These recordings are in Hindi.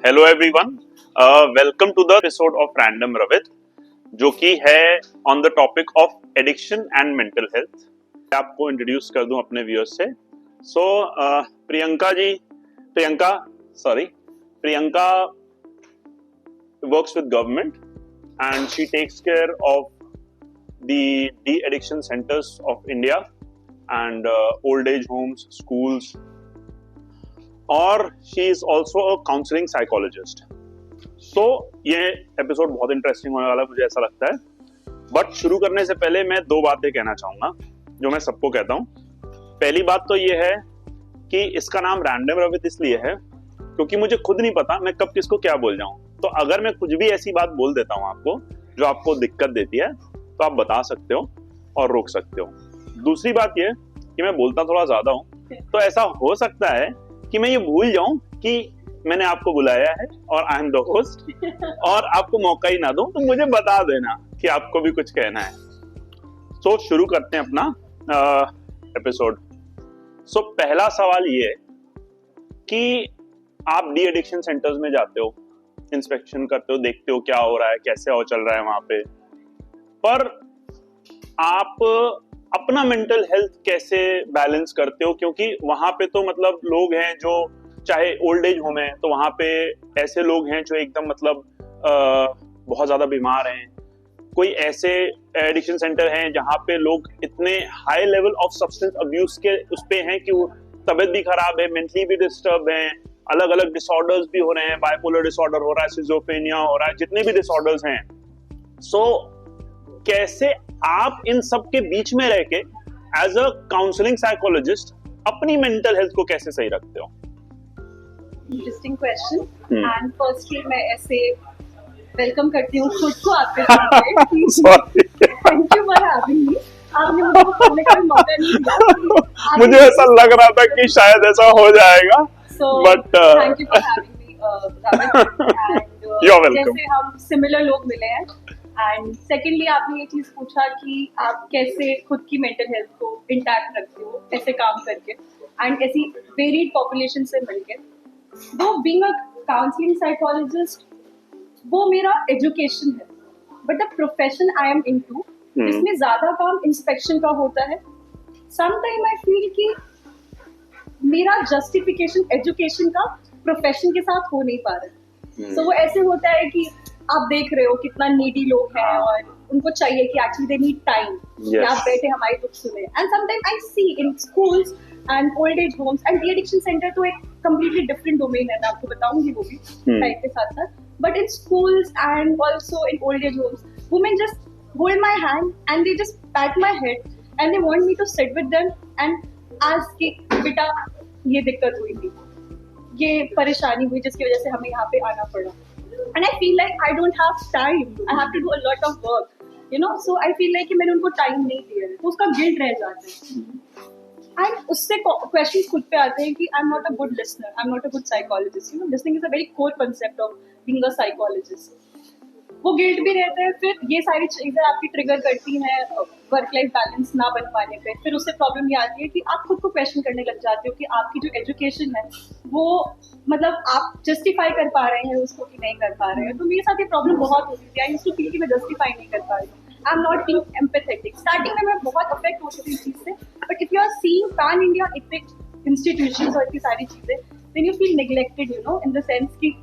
Hello everyone, welcome to the episode of random Ravit, जो कि है on the topic of addiction and mental health. आपको इंट्रोड्यूस कर दूं अपने व्यूअर्स से। Priyanka works with government and she takes care of the de addiction centres of India and old age homes, schools, और she is also a counselling psychologist. So ये एपिसोड बहुत इंटरेस्टिंग होने वाला है, मुझे ऐसा लगता है। बट शुरू करने से पहले मैं दो बातें कहना चाहूंगा जो मैं सबको कहता हूँ। पहली बात तो ये है कि इसका नाम रैंडम रवित इसलिए है क्योंकि मुझे खुद नहीं पता मैं कब किसको क्या बोल जाऊं। तो अगर मैं कुछ भी ऐसी बात बोल देता हूं आपको जो आपको दिक्कत देती है तो आप बता सकते हो और रोक सकते हो। दूसरी बात ये कि मैं बोलता थोड़ा ज्यादा हूं, तो ऐसा हो सकता है कि मैं ये भूल जाऊं कि मैंने आपको बुलाया है और आई एम द होस्ट और आपको मौका ही ना दूं, तो मुझे बता देना कि आपको भी कुछ कहना है। सो शुरू करते हैं अपना एपिसोड। सो पहला सवाल ये है कि आप डी एडिक्शन सेंटर्स में जाते हो, इंस्पेक्शन करते हो, देखते हो क्या हो रहा है, कैसे हो चल रहा है वहां पे, पर आप अपना मेंटल हेल्थ कैसे बैलेंस करते हो? क्योंकि वहां पे तो मतलब लोग हैं जो, चाहे ओल्ड एज होम है तो वहां पे ऐसे लोग हैं जो एकदम मतलब बहुत ज्यादा बीमार हैं। कोई ऐसे एडिक्शन सेंटर हैं जहां पे लोग इतने high level of substance abuse के उस पे हैं कि वो तबीयत भी खराब है, मेंटली भी डिस्टर्ब हैं, अलग अलग डिसऑर्डर्स भी हो रहे हैं, बाइपोलर डिसऑर्डर हो रहा है, सिजोफ्रेनिया हो रहा है, जितने भी डिसऑर्डर्स हैं। सो कैसे आप इन सब के बीच में रह के एज अ काउंसलिंग साइकोलॉजिस्ट अपनी मेंटल हेल्थ को कैसे सही रखते हो? Interesting question. एंड फर्स्टली मैं ऐसे वेलकम करती हूँ खुद को आपके साथ। थैंक यू फॉर हैविंग मी। आपने मुझे बोलने का मौका नहीं दिया। मुझे ऐसा लग रहा था कि शायद ऐसा हो जाएगा, but thank you for having me you are welcome. जैसे हम सिमिलर लोग मिले हैं। एंड सेकेंडली आपने ये चीज पूछा कि आप कैसे खुद की मेंटल हेल्थ को इंटैक्ट रखते हो ऐसे काम करके एंड ऐसी वेरिड पॉपुलेशन से मिलके। वो बीइंग अ काउंसलिंग साइकोलॉजिस्ट वो मेरा एजुकेशन है, but the profession I am into इसमें ज्यादा काम इंस्पेक्शन का होता है। समटाइम आई फील कि मेरा जस्टिफिकेशन एजुकेशन का प्रोफेशन के साथ हो नहीं पा रहा है। सो वो ऐसे होता है कि आप देख रहे हो कितना नीडी लोग हैं और उनको चाहिए कि एक्चुअली दे नीड टाइम कि आप बैठे हमारी दुख सुने। And sometime I see in schools and old age homes and de addiction centre तो एक कंप्लीटली डिफरेंट डोमेन है, मैं आपको बताऊंगी वो भी टाइम के साथ साथ। But in schools and also in old age homes women just hold my hand and they just pat my head and they want me to sit with them and ask कि बेटा ये दिक्कत हुई थी, ये परेशानी हुई जिसकी वजह से हमें यहाँ पे आना पड़ा। And I feel like I don't have time. I have to do a lot of work, you know. So I feel like कि मैंने उनको टाइम नहीं दिया है, तो उसका गिल्ट रह जाता है। And उससे क्वेश्चन खुद पे आते हैं कि I'm not a good listener, I'm not a good psychologist. You know, listening is a very core concept of being a psychologist. वो गिल्ट भी रहता है, फिर ये सारी चीजें आपकी ट्रिगर करती हैं वर्क लाइफ बैलेंस ना बन पाने पे। फिर उससे प्रॉब्लम ये आती है कि आप खुद को क्वेश्चन करने लग जाते हो कि आपकी जो एजुकेशन है वो मतलब आप जस्टिफाई कर पा रहे हैं उसको कि नहीं कर पा रहे हैं। तो मेरे साथ ये प्रॉब्लम बहुत होती थी। आई यूज्ड टू फील कि मैं जस्टिफाई नहीं कर पा रही हूँ, I am not being empathetic. Starting में मैं बहुत अफेक्ट होती थी इस चीज से, but if you are seeing pan India इतने इंस्टीट्यूशंस और इतनी सारी चीजें, then you feel neglected, you know, in the sense कि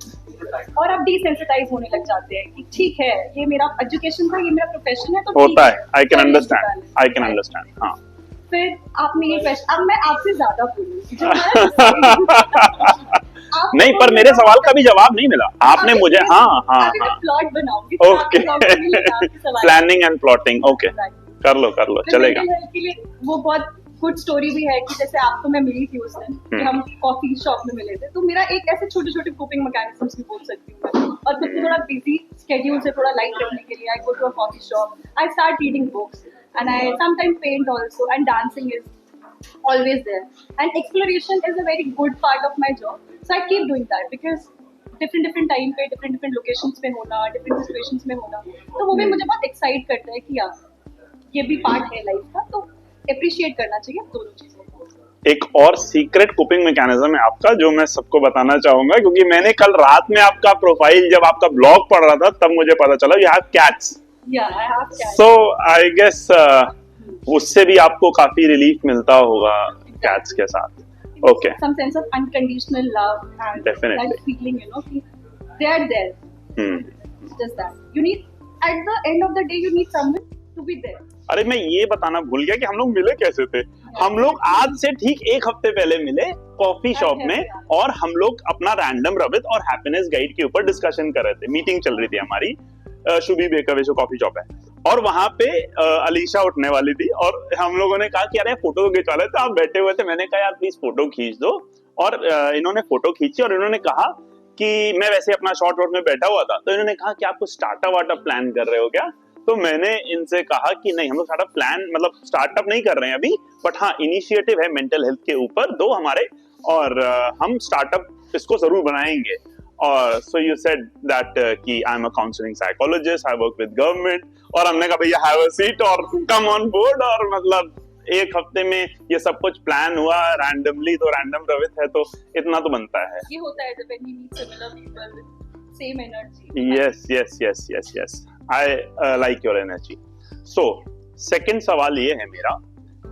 और आप डिसेंसिटाइज होने लग जाते हैं कि ठीक है ये मेरा एजुकेशन था, ये मेरा प्रोफेशन है, तो होता है। I can understand. हाँ, फिर आपने ये क्वेश्चन, अब मैं आपसे ज्यादा बोलूंगी नहीं, पर मेरे सवाल का भी जवाब नहीं मिला आपने मुझे। हाँ, प्लॉट बनाऊंगी। Okay, planning and plotting, okay, कर लो चलेगा। के लिए वो बहुत गुड स्टोरी भी है कि जैसे आपको मैं मिली थी उस दिन कि हम कॉफी शॉप में मिले थे, तो मेरा एक ऐसे छोटे छोटे कोपिंग मैकेनिज्म्स भी बोल सकती हूँ मैं। और खुद को थोड़ा बिजी स्केड्यूल से थोड़ा लाइट रखने के लिए I go to a coffee shop, I start reading books and I sometime paint also and dancing is always there and exploration is a very good part of my job, so I keep doing that because different time पे different locations पे होना, different situations में होना, तो वो भी मुझे बहुत excite करता है कि यार ये भी पार्ट है लाइफ का, तो appreciate करना चाहिए दोनों चीजों को। एक और सीक्रेट कोपिंग मैकेनिज्म है आपका जो मैं सबको बताना चाहूंगा, क्योंकि मैंने कल रात में आपका प्रोफाइल जब आपका ब्लॉग पढ़ रहा था तब मुझे पता चला you have cats. Yeah, I have cats. So I guess उससे भी आपको काफी रिलीफ मिलता होगा कैट्स के साथ। Okay. Some sense of unconditional love and Definitely. that feeling, कि they are there. Just that. You need, at the end of the day, you need someone to be there. अरे मैं ये बताना भूल गया कि हम लोग मिले कैसे थे। हम लोग आज से ठीक एक हफ्ते पहले मिले कॉफी शॉप में, और हम लोग अपना रैंडम रवित और हैप्पीनेस गाइड के ऊपर डिस्कशन कर रहे थे। मीटिंग चल रही थी हमारी, शुभी बेकवे जो कॉफी शॉप है, और वहां पे अलीशा उठने वाली थी और हम लोगों ने कहा कि यार फोटो खिंचवा लेते, आप बैठे हुए थे। मैंने कहा यार प्लीज फोटो खींच दो, और इन्होंने फोटो खींची और इन्होंने कहा कि मैं वैसे अपना शॉर्ट वॉट में बैठा हुआ था, तो इन्होंने कहा कि आप कुछ स्टार्टअप वार्टअप प्लान कर रहे हो क्या? तो मैंने इनसे कहा कि नहीं, हम लोग स्टार्टअप प्लान मतलब स्टार्टअप नहीं कर रहे हैं अभी, बट हाँ इनिशिएटिव है मेंटल हेल्थ के ऊपर दो हमारे, और हम स्टार्टअप इसको जरूर बनाएंगे। और सो यू सेड दैट कि आई am a counselling psychologist, I work with government, और हमने कहा भैया हैव अ सीट और कम ऑन बोर्ड, और मतलब एक हफ्ते में ये सब कुछ प्लान हुआ रैंडमली। तो रैंडम रवित है तो इतना तो बनता है। ये होता है जब we meet similar people with same energy. yes I like your energy. So second सवाल ये है मेरा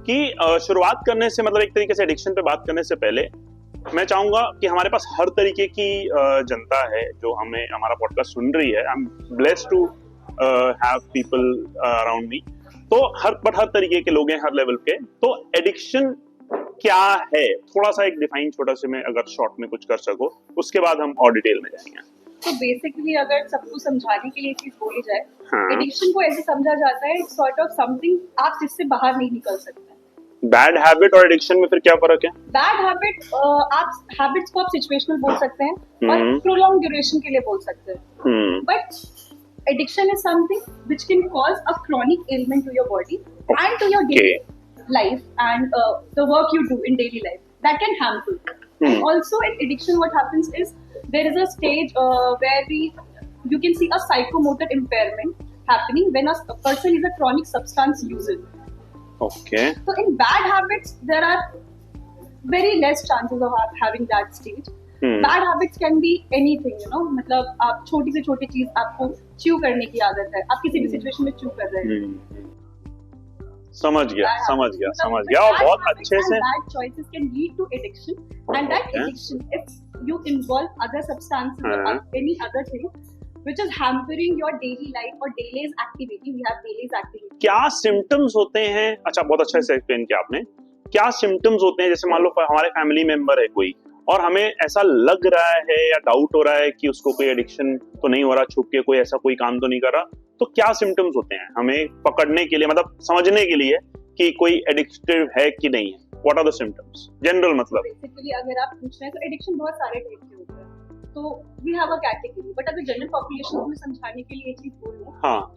कि शुरुआत करने से मतलब एक तरीके से एडिक्शन पे बात करने से पहले मैं चाहूंगा कि हमारे पास हर तरीके की जनता है जो हमें हमारा पॉडकास्ट सुन रही है। I am blessed to have people around me, तो हर तरीके के लोग हैं, हर लेवल के। तो एडिक्शन क्या है, थोड़ा सा एक डिफाइन छोटा से मैं अगर शॉर्ट में कुछ कर सको, उसके बाद हम और डिटेल में जाएंगे। तो बेसिकली अगर सबको समझाने के लिए चीज बोली जाए, हाँ। एडिक्शन को ऐसे समझा जाता है सॉर्ट ऑफ समथिंग आप जिससे बाहर नहीं निकल सकते। बैड हैबिट और एडिक्शन में फिर क्या फर्क है? बैड हैबिट आप हैबिट्स को आप सिचुएशनल बोल सकते हैं और प्रोलॉन्ग ड्यूरेशन के लिए बोल सकते हैं, but addiction is something which can cause a chronic element to your body and to your daily life and the work you do in daily life that can harmful. And also in addiction what happens is there is a stage where you can see a psychomotor impairment happening when a person is a chronic substance user. Okay. So in bad habits there are very less chances of having that stage. Bad habits can be anything, मतलब आप छोटी से छोटी चीज आपको च्यू करने की आदत है, आप किसी भी सिचुएशन में च्यू कर रहे हैं। समझ गया और बहुत अच्छे से। Bad choices can lead to addiction, and that addiction, if you involve other substances or any other thing which is hampering your daily life or day's activity, we have day's activity. क्या सिम्टम्स होते हैं? अच्छा, बहुत अच्छा से एक्सप्लेन किया आपने। क्या सिम्टम्स होते हैं? जैसे मान लो हमारे फैमिली मेंबर है कोई और हमें ऐसा लग रहा है या डाउट हो रहा है कि उसको कोई एडिक्शन तो नहीं हो रहा, छुप के कोई ऐसा कोई काम तो नहीं कर रहा, तो क्या सिम्टम्स होते हैं हमें पकड़ने के लिए, मतलब समझने के लिए कि कोई एडिक्टिव है कि नहीं है? What are the symptoms general? मतलब बेसिकली अगर आप पूछ रहे हैं तो एडिक्शन बहुत सारे टाइप के होते हैं, तो we have a category, but अगर जनरल पॉपुलेशन को समझाने के लिए ये चीज बोलूं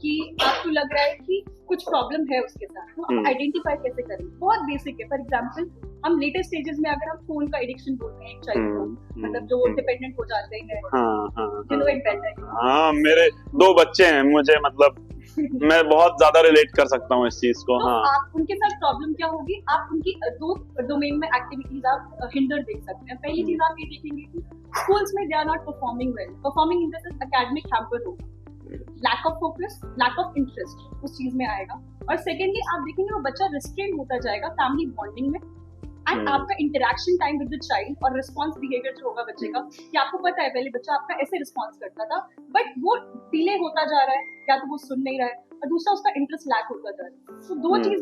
कि आपको लग रहा है कि कुछ प्रॉब्लम है उसके साथ, तो आप आइडेंटिफाई कैसे करें? बहुत बेसिक है। फॉर एग्जांपल हम लेटेस्ट स्टेजेस में अगर हम फोन का एडिक्शन बोलते हैं एक चाइल्ड को, मतलब जो डिपेंडेंट हो जाते हैं, हाँ मेरे 2 बच्चे हैं, मुझे मतलब मैं बहुत ज्यादा रिलेट कर सकता हूँ इस चीज को। तो आप उनके साथ प्रॉब्लम क्या होगी, आप उनकी 2 डोमेन में एक्टिविटीज आप हिंडर देख सकते हैं। पहली चीज आप ये देखेंगे कि स्कूल्स में they are not performing well, performing in the sense academic hamper होगा, lack of focus, lack of interest उस चीज में आएगा। और सेकेंडली आप देखेंगे वो बच्चा रिस्ट्रेन होता जाएगा फैमिली बॉन्डिंग में, एंड आपका interaction time with the child और रिस्पॉन्स बिहेवियर जो होगा बच्चे का, कि आपको पता है पहले बच्चा आपका ऐसे रिस्पॉन्स करता था बट वो डिले होता जा रहा है, या तो वो सुन नहीं रहा है, और दूसरा उसका इंटरेस्ट लैक होता जा रहा है। तो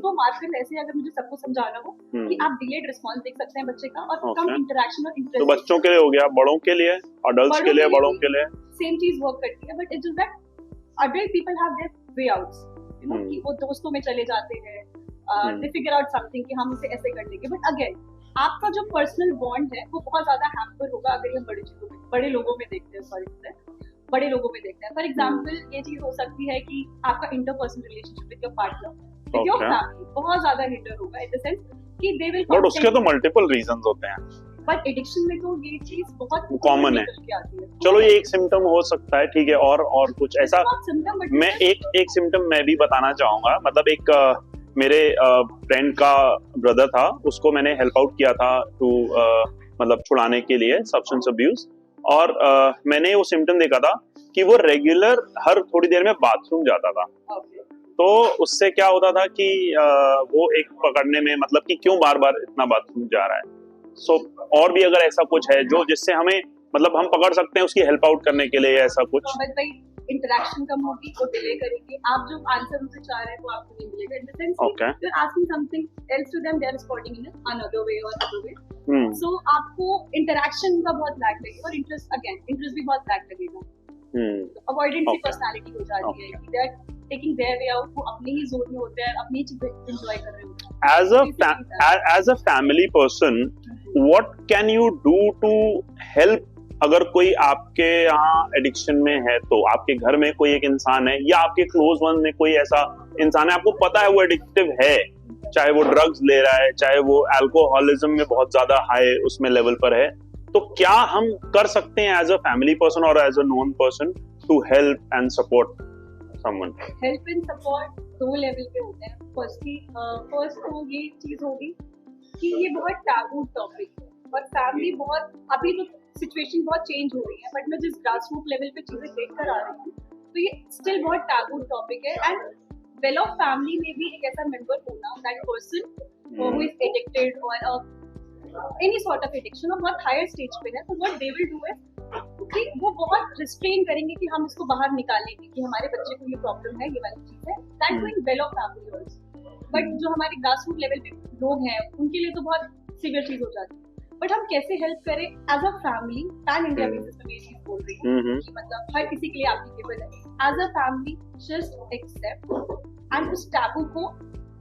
2 मार्कर ऐसे अगर मुझे सबको समझाना हो कि आप डिलेड रिस्पॉन्स देख सकते हैं बच्चे का, और कम इंटरेक्शन और इंटरेस्ट। तो बच्चों के लिए हो गया, बड़ों के लिए, अडल्ट्स के लिए, बड़ों के लिए सेम चीज वर्क करती है, but it's just that adult people have their way outs, कि वो दोस्तों में चले जाते हैं, दे फिगर आउट समथिंग कि हम इसे ऐसे कर लेंगे, बट अगेन आपका जो पर्सनल बॉन्ड है वो बहुत ज्यादा हैम्पर होगा अगर ये बड़े लोगों में देखते हैं। बड़े लोगों में देखते हैं फॉर एग्जांपल ये चीज हो सकती है कि आपका interpersonal relationship with your partner, with your family बहुत ज्यादा हिंडर होगा, इन द सेंस कि दे विल, बट उसके तो मल्टीपल रीजंस होते हैं, बट एडिक्शन में तो ये चीज बहुत कॉमन है। चलो ये एक सिम्टम हो सकता है, ठीक है, और कुछ ऐसा मैं एक सिम्टम मैं भी बताना चाहूंगा। मतलब एक मेरे फ्रेंड का ब्रदर था, उसको मैंने हेल्प आउट किया था टू मतलब छुड़ाने के लिए सब्सटेंस अब्यूज। और मैंने वो सिम्टम देखा था कि वो रेगुलर हर थोड़ी देर में बाथरूम जाता था। तो उससे क्या होता था कि वो एक पकड़ने में मतलब कि क्यों बार बार इतना बाथरूम जा रहा है। सो और भी अगर ऐसा कुछ है जो जिससे हमें मतलब हम पकड़ सकते हैं उसकी हेल्प आउट करने के लिए, ऐसा कुछ। इंटरेक्शन कम होगी, वो डिले करेंगे, आप जो आंसर उनसे चाह रहे हैं वो आपको नहीं मिलेगा। In the sense Okay. You are asking something else to them, they are responding in another way और अदर वे। सो आपको इंटरेक्शन का बहुत लैक लगेगा और इंटरेस्ट भी बहुत लैक लगेगा। अवॉइडेंट सी पर्सनालिटी हो जाती है कि they are taking their way out, वो अपने ही जोन में होते हैं, अपनी चीजें एंजॉय कर रहे होते हैं। as a family person, what can you do to help? अगर कोई आपके यहाँ एडिक्शन में है, तो आपके घर में कोई एक इंसान है या आपके क्लोज वन में कोई ऐसा इंसान है, आपको पता है वो एडिक्टिव है, चाहे वो ड्रग्स ले रहा है, चाहे वो अल्कोहलिज्म में बहुत ज्यादा हाई उसमें लेवल पर है, तो क्या हम कर सकते हैं एज अ फैमिली पर्सन और as a known person to help and support someone? Help and support दो लेवल पे होते हैं। फर्स्ट तो ये चीज होगी कि ये बहुत टैबू टॉपिक है और फैमिली बहुत, अभी तो सिचुएशन बहुत चेंज हो रही है, बट मैं जिस ग्रासरूट लेवल पे चीजें देख कर आ रही हूँ तो ये स्टिल बहुत टैबू टॉपिक है। एंड वेल ऑफ फैमिली में भी एक ऐसा मेंबर होना, that person who is addicted और एनी सॉर्ट ऑफ एडिक्शन और बहुत हायर स्टेज पे है, तो what they will do is कि वो बहुत रिस्ट्रेन करेंगे कि हम इसको बाहर निकालेंगे कि हमारे बच्चे को ये प्रॉब्लम है, ये वाली चीज है। That going well of family also. But जो हमारे ग्रासरूट लेवल पे लोग हैं उनके लिए तो बहुत सीवियर चीज हो जाती है। बट हम कैसे हेल्प करें as a family, pan India basis पे ये चीज बोल रही हूँ कि मतलब हर किसी के लिए एप्लीकेबल है। As a family just accept and उस टैबू को,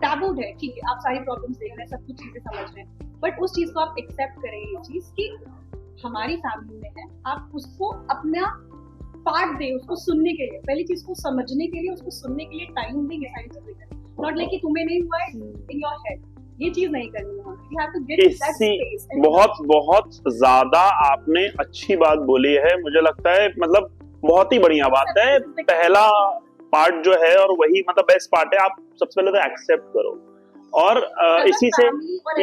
टैबूड है ठीक है, आप सारी प्रॉब्लम्स देख रहे हैं, सब कुछ चीजें समझ रहे हैं, बट उस चीज को आप एक्सेप्ट करें, ये चीज कि हमारी फैमिली में है, आप उसको अपना पार्ट दें, उसको सुनने के लिए, पहली चीज को समझने के लिए, उसको सुनने के लिए टाइम दें, ये सारी चीजें करें। नॉट लाइक कि तुम्हें नहीं हुआ है इन योर हेड, ये चीज नहीं करनी है। You have to get that space. बहुत ज्यादा आपने अच्छी बात बोली है, मुझे लगता है मतलब बहुत ही बढ़िया बात है। पहला पार्ट जो है और वही मतलब बेस्ट पार्ट है, आप सबसे पहले तो एक्सेप्ट करो और इसी से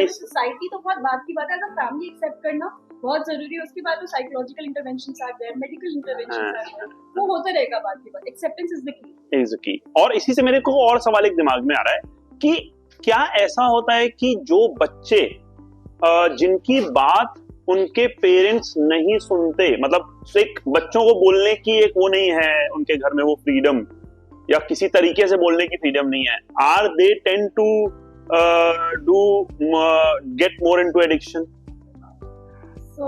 सोसाइटी तो बहुत बात की बात है, अगर फैमिली एक्सेप्ट करना बहुत जरूरी है। उसके बाद तो साइकोलॉजिकल इंटरवेंशंस आ गए, मेडिकल इंटरवेंशंस आ गए, वो होता रहेगा बात की बात। Acceptance is the key. और इसी से मेरे को और सवाल एक दिमाग में आ रहा है कि क्या ऐसा होता है कि जो बच्चे जिनकी बात उनके पेरेंट्स नहीं सुनते, मतलब एक बच्चों को बोलने की एक वो नहीं है उनके घर में, वो फ्रीडम या किसी तरीके से बोलने की फ्रीडम नहीं है, are they tend to do get more into addiction? So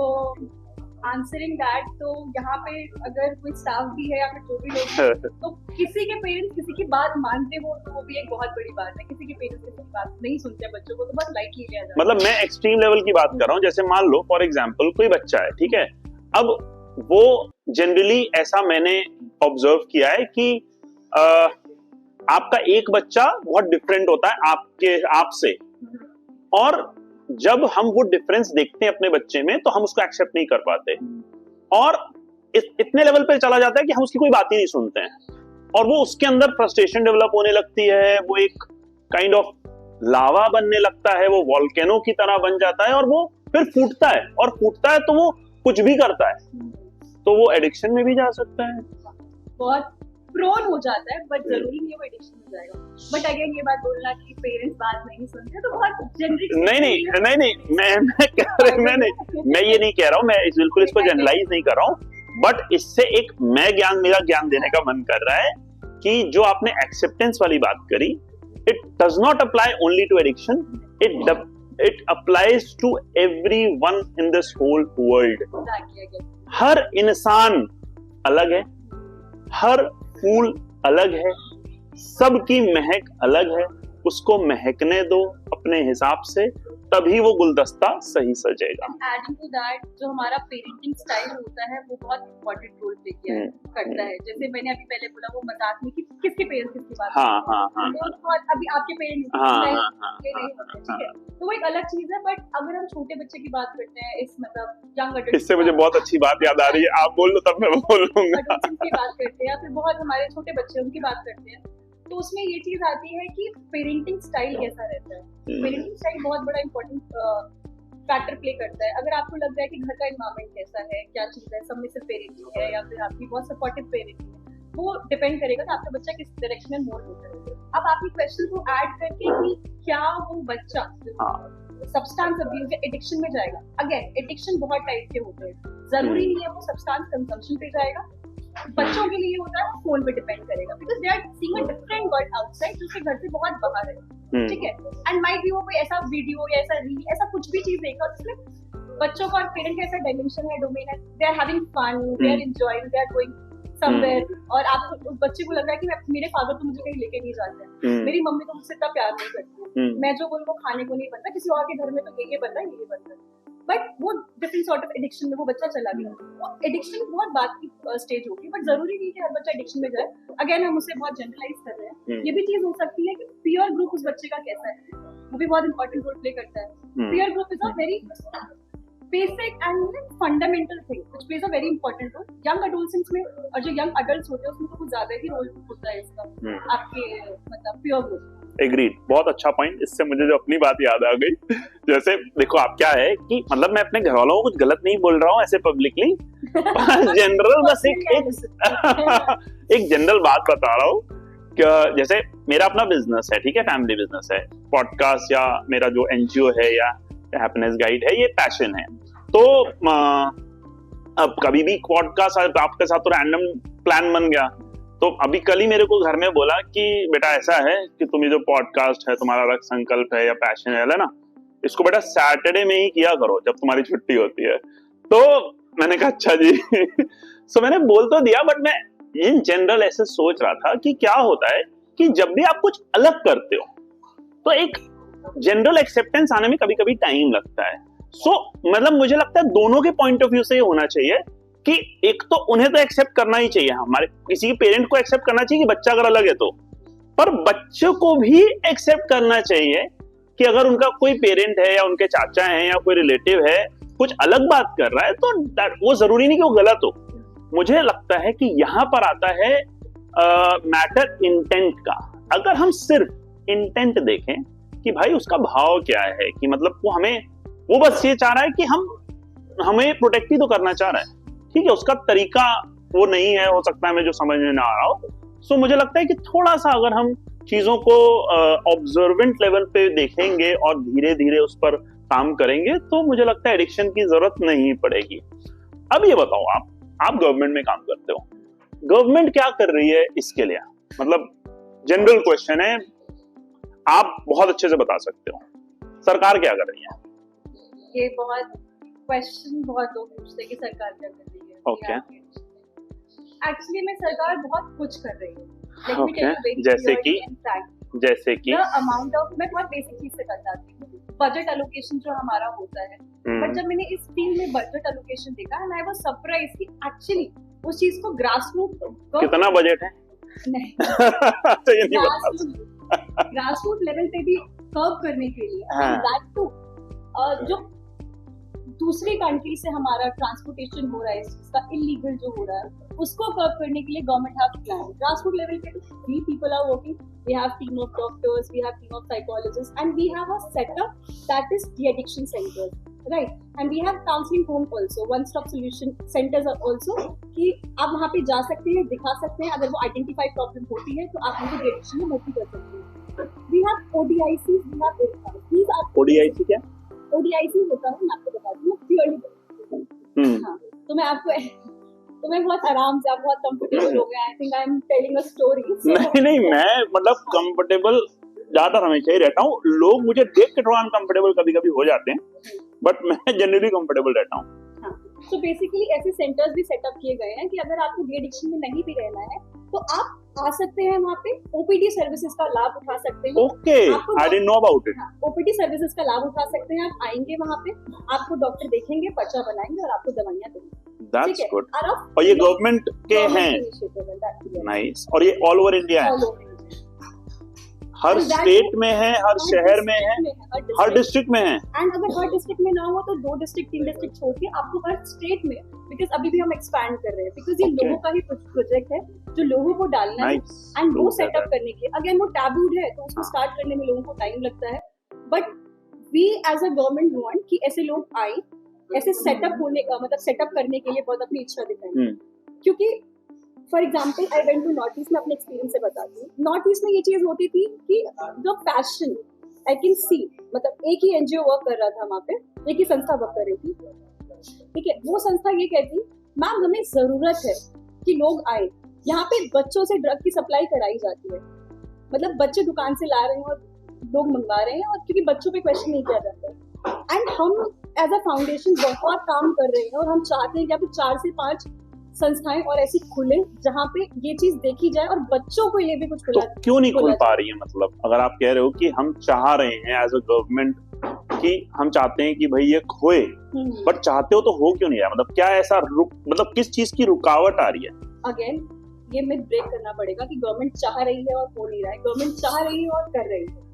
answering that, तो यहाँ पे अगर कोई स्टाफ भी है या फिर जो भी लोग हैं, तो किसी के पेरेंट्स किसी की बात मानते हो तो वो भी एक बहुत बड़ी बात है। किसी के पेरेंट्स किसी की बात नहीं सुनते बच्चों को तो बहुत लाइटली लिया जाता है। मतलब मैं एक्सट्रीम लेवल की बात कर रहा हूँ, जैसे मान लो फॉर एग्जांपल कोई बच्चा है, ठीक है, अब वो जनरली ऐसा मैंने ऑब्जर्व किया है कि आपका एक बच्चा बहुत डिफरेंट होता है आपसे, और जब हम वो डिफरेंस देखते हैं अपने बच्चे में तो हम उसको एक्सेप्ट नहीं कर पाते और इतने लेवल पे चला जाता है कि हम उसकी कोई बात ही नहीं सुनते हैं और वो उसके अंदर फ्रस्ट्रेशन डेवलप होने लगती है, वो एक काइंड ऑफ लावा बनने लगता है, वो वॉल्केनो की तरह बन जाता है और वो फिर फूटता है, और फूटता है तो वो कुछ भी करता है, तो वो एडिक्शन में भी जा सकता है, बहुत प्रोन हो जाता है, बट जरूरी नहीं है वो एडिक्शन हो जाएगा। बट अगेन ये बात बोलना कि पेरेंट्स बात नहीं सुनते तो बहुत जेनरिक नहीं मैं ये नहीं कह रहा हूँ, मैं बिल्कुल इसको जनरलाइज नहीं कर रहा हूँ, बट इससे एक मेरा ज्ञान देने का मन कर रहा है कि जो आपने एक्सेप्टेंस वाली बात करी, it does not apply only to addiction, it applies to everyone in this whole world. हर इंसान अलग है, हर फूल अलग है, सबकी महक अलग है, उसको महकने दो अपने हिसाब से, तभी वो गुलदस्ता सही सजेगा। एडिंग टू दैट, जो हमारा पेरेंटिंग स्टाइल होता है वो बहुत इम्पोर्टेंट रोल प्ले करता है। जैसे मैंने अभी पहले बोला वो मजाक में कि किसके पेरेंट्स किसकी बात, तो अभी आपके पेरेंट्स नहीं होते, ठीक है, तो वो एक अलग चीज है। बट अगर हम छोटे बच्चे की बात करते हैं, इस मतलब यंग अडल्ट, इससे मुझे बहुत अच्छी बात याद आ रही है, आप बोल लो तब मैं बोल लूंगा। की बात करते हैं या फिर बहुत हमारे छोटे बच्चे उनकी बात करते हैं, तो उसमें ये चीज आती है कि पेरेंटिंग स्टाइल कैसा रहता है। पेरेंटिंग स्टाइल बहुत बड़ा इंपॉर्टेंट फैक्टर प्ले करता है। अगर आपको लग रहा है कि घर का एनवायरनमेंट कैसा है, क्या चीज है, सबमिसिव पेरेंटिंग है या फिर आपकी बहुत सपोर्टिव पेरेंटिंग है, वो डिपेंड करेगा कि आपका बच्चा किस डायरेक्शन में मोड़ होता है। अब आप ये क्वेश्चन को ऐड करके कि क्या वो बच्चा सब्सटेंस अब्यूज या एडिक्शन में जाएगा। अगेन एडिक्शन बहुत टाइप के होते हैं, जरूरी नहीं है वो सब्सटेंस कंजम्पशन पे जाएगा। बच्चों के लिए होता है फोन पे डिपेंड करेगा, because they are seeing a different world outside जो कि घर से बहुत बाहर है, ठीक है। एंड माइट बी वो कोई ऐसा वीडियो या ऐसा रील ऐसा कुछ भी चीज देखा जिसमें बच्चों का और पेरेंट का ऐसा डायमेंशन है, डोमेन है, they are having fun, they are enjoying, they are going somewhere, और आप उस बच्चे को लग रहा है कि मेरे फादर तो मुझे कहीं लेके नहीं जाते हैं, मेरी मम्मी तो मुझसे इतना प्यार नहीं करती, मैं जो बोलूँ वो खाने को नहीं बनता, किसी और के घर में तो ये बनता है, ये बनता है। बट वो डिफरेंट सॉर्ट ऑफ एडिक्शन में वो बच्चा चला गया। वो एडिक्शन बहुत बात की स्टेज होगी, बट जरूरी नहीं कि हर बच्चा एडिक्शन में जाए। अगेन हम उसे बहुत जनरलाइज कर रहे हैं। ये भी चीज हो सकती है कि पीयर ग्रुप उस बच्चे का कैसा है, वो भी बहुत इंपॉर्टेंट रोल प्ले करता है। Peer group is a very basic and fundamental thing which plays a very important role. Young adolescents में और जो यंग अडल्ट्स होते हैं उसमें तो कुछ ज्यादा ही रोल होता है इसका, आपके मतलब पीयर ग्रुप। एग्रीड, बहुत अच्छा पॉइंट। इससे मुझे जो अपनी बात याद आ गई, जैसे देखो आप क्या है कि मतलब मैं अपने घर वालों को कुछ गलत नहीं बोल रहा हूँ ऐसे पब्लिकली, जनरल बस एक जनरल बात बता रहा हूँ कि जैसे मेरा अपना बिजनेस है, ठीक है, फैमिली बिजनेस है, पॉडकास्ट या मेरा जो एनजीओ है या हैप्पीनेस गाइड है, ये पैशन है। तो अब कभी भी पॉडकास्ट आपके साथ तो रैंडम प्लान बन गया, तो अभी कल ही मेरे को घर में बोला कि बेटा ऐसा है कि तुम ये जो पॉडकास्ट है तुम्हारा रक्त संकल्प है या पैशन है ना, इसको बेटा सैटरडे में ही किया करो जब तुम्हारी छुट्टी होती है। तो मैंने कहा अच्छा जी सो मैंने बोल तो दिया, बट मैं इन जनरल ऐसे सोच रहा था कि क्या होता है कि जब भी आप कुछ अलग करते हो तो एक जनरल एक्सेप्टेंस आने में कभी कभी टाइम लगता है। सो मतलब मुझे लगता है दोनों के पॉइंट ऑफ व्यू से ये होना चाहिए कि एक तो उन्हें तो एक्सेप्ट करना ही चाहिए, हमारे किसी के पेरेंट को एक्सेप्ट करना चाहिए कि बच्चा अगर अलग है तो, पर बच्चों को भी एक्सेप्ट करना चाहिए कि अगर उनका कोई पेरेंट है या उनके चाचा हैं या कोई रिलेटिव है कुछ अलग बात कर रहा है तो वो जरूरी नहीं कि वो गलत हो। मुझे लगता है कि यहाँ पर आता है मैटर इंटेंट का। अगर हम सिर्फ इंटेंट देखें कि भाई उसका भाव क्या है, कि मतलब वो बस ये चाह रहा है कि हमें प्रोटेक्ट ही तो करना चाह रहा है, ठीक है, उसका तरीका वो नहीं है, हो सकता है मैं जो समझ में ना आ रहा हो। सो मुझे लगता है कि थोड़ा सा अगर हम चीजों को ऑब्जर्वेंट लेवल पे देखेंगे और धीरे धीरे उस पर काम करेंगे तो मुझे लगता है एडिक्शन की जरूरत नहीं पड़ेगी। अब ये बताओ, आप गवर्नमेंट में काम करते हो, गवर्नमेंट क्या कर रही है इसके लिए? मतलब जनरल क्वेश्चन है, आप बहुत अच्छे से बता सकते हो, सरकार क्या कर रही है? ये बहुत क्वेश्चन बहुत लोग पूछते हैं कि सरकार क्या कर रही है। ओके, एक्चुअली में सरकार बहुत कुछ कर रही है। जैसे कि अमाउंट ऑफ, मैं बहुत बेसिक चीज से बताती हूँ, बजट एलोकेशन जो हमारा होता है। बट जब मैंने इस फील्ड में बजट एलोकेशन देखा एंड आई वाज सरप्राइज कि एक्चुअली उस चीज को ग्रासरूट कितना बजट है नहीं ग्रासरूट लेवल पे भी कर्व करने के लिए दैट टू जो दूसरी कंट्री से हमारा ट्रांसपोर्टेशन हो रहा है, इसका इलीगल जो हो रहा है उसको कर्व करने के लिए government have plan. Grassroot level पे we people are working, we have team of doctors, we have team of psychologists and we have a setup that is de-addiction centers, right? And we have counseling home also, one stop solution centers are also कि आप वहाँ पे जा सकते हैं, दिखा सकते हैं, अगर वो आइडेंटिफाई प्रॉब्लम होती है तो आप उनको de-addiction में भर्ती कर सकते हैं। We have ODICs, we have these are ODIC क्या? ODIC होता है, मैं आपको बताती हूँ प्योरली। हाँ, तो मैं आपको मैं बहुत आराम से, आप बहुत कंफर्टेबल हो गए। I think I am telling a story. नहीं मैं मतलब कंफर्टेबल ज्यादा हमेशा ही रहता हूँ, लोग मुझे देख के थोड़ा अनकंफर्टेबल कभी कभी हो जाते हैं, बट मैं जनरली कंफर्टेबल रहता हूँ। तो बेसिकली ऐसे सेंटर्स भी सेटअप किए गए हैं कि अगर आपको डी एडिक्शन में नहीं भी रहना है तो आप आ सकते हैं, वहाँ पे ओपीडी सर्विसेज का लाभ उठा सकते हैं। Okay, I didn't know about it. OPD services का लाभ उठा सकते हैं, आप आएंगे वहाँ पे, आपको डॉक्टर देखेंगे, पर्चा बनाएंगे और आपको दवाइयाँ देंगे। That's good. और ये गवर्नमेंट के हैं, नाइस, और ये ऑल ओवर इंडिया है। हर स्टेट में है, हर शहर में है, हर डिस्ट्रिक्ट में है। एंड अगर हर डिस्ट्रिक्ट में ना हो तो 2 डिस्ट्रिक्ट 3 डिस्ट्रिक्ट छोड़ के आपको हर स्टेट में, बिकॉज अभी भी हम एक्सपैंड कर रहे हैं, बिकॉज ये लोगों का ही प्रोजेक्ट है जो लोगों को डालना है एंड वो सेटअप करने के लिए। अगेन वो टैबूड है तो उसको स्टार्ट करने में लोगों को टाइम लगता है, but we as a government want कि ऐसे लोग आए, ऐसे सेटअप होने का मतलब सेटअप करने के लिए बहुत अपनी इच्छा दिखाएं। क्योंकि for example I went to north east में, अपने एक्सपीरियंस से बताती हूँ। नॉर्थ ईस्ट में ये चीज होती थी कि जो पैशन आई कैन सी, मतलब एक ही एनजीओ वर्क कर रहा था वहाँ पे, एक ही संस्था वर्क कर रही थी, ठीक है। वो संस्था ये कहती, मैम हमें जरूरत है कि लोग आए, यहाँ पे बच्चों से ड्रग की सप्लाई कराई जाती है, मतलब बच्चे दुकान से ला रहे हैं और लोग मंगवा रहे हैं, और क्योंकि बच्चों पे क्वेश्चन नहीं किया जाता। एंड हम एज अ फाउंडेशन बहुत काम कर रहे हैं और हम चाहते हैं कि यहाँ पे 4 से 5 संस्थाएं और ऐसी खुले जहाँ पे ये चीज देखी जाए और बच्चों को ये भी कुछ खुला। तो क्यों नहीं खुल पा रही है? मतलब अगर आप कह रहे हो कि हम चाह रहे हैं एज अ गवर्नमेंट कि हम चाहते हैं कि भाई ये खोए, बट चाहते हो तो हो क्यों नहीं रहा? मतलब क्या ऐसा मतलब किस चीज की रुकावट आ रही है? अगेन ये मिथ ब्रेक करना पड़ेगा कि गवर्नमेंट चाह रही है और हो नहीं रहा है। गवर्नमेंट चाह रही है और कर रही है।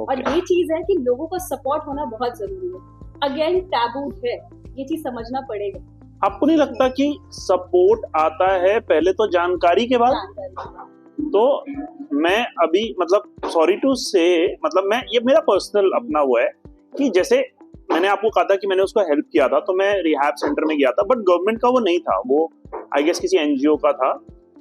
और ये चीज है कि लोगों का सपोर्ट होना बहुत जरूरी है। अगेन टैबू है, ये चीज समझना पड़ेगा। आपको नहीं लगता कि सपोर्ट आता है पहले तो जानकारी के बाद? तो मैं अभी मतलब सॉरी टू से, मतलब मैं ये मेरा पर्सनल अपना वो है कि जैसे मैंने आपको कहा था कि मैंने उसको हेल्प किया था, तो मैं रिहैब सेंटर में गया था, बट गवर्नमेंट का वो नहीं था, वो आई गेस किसी एनजीओ का था।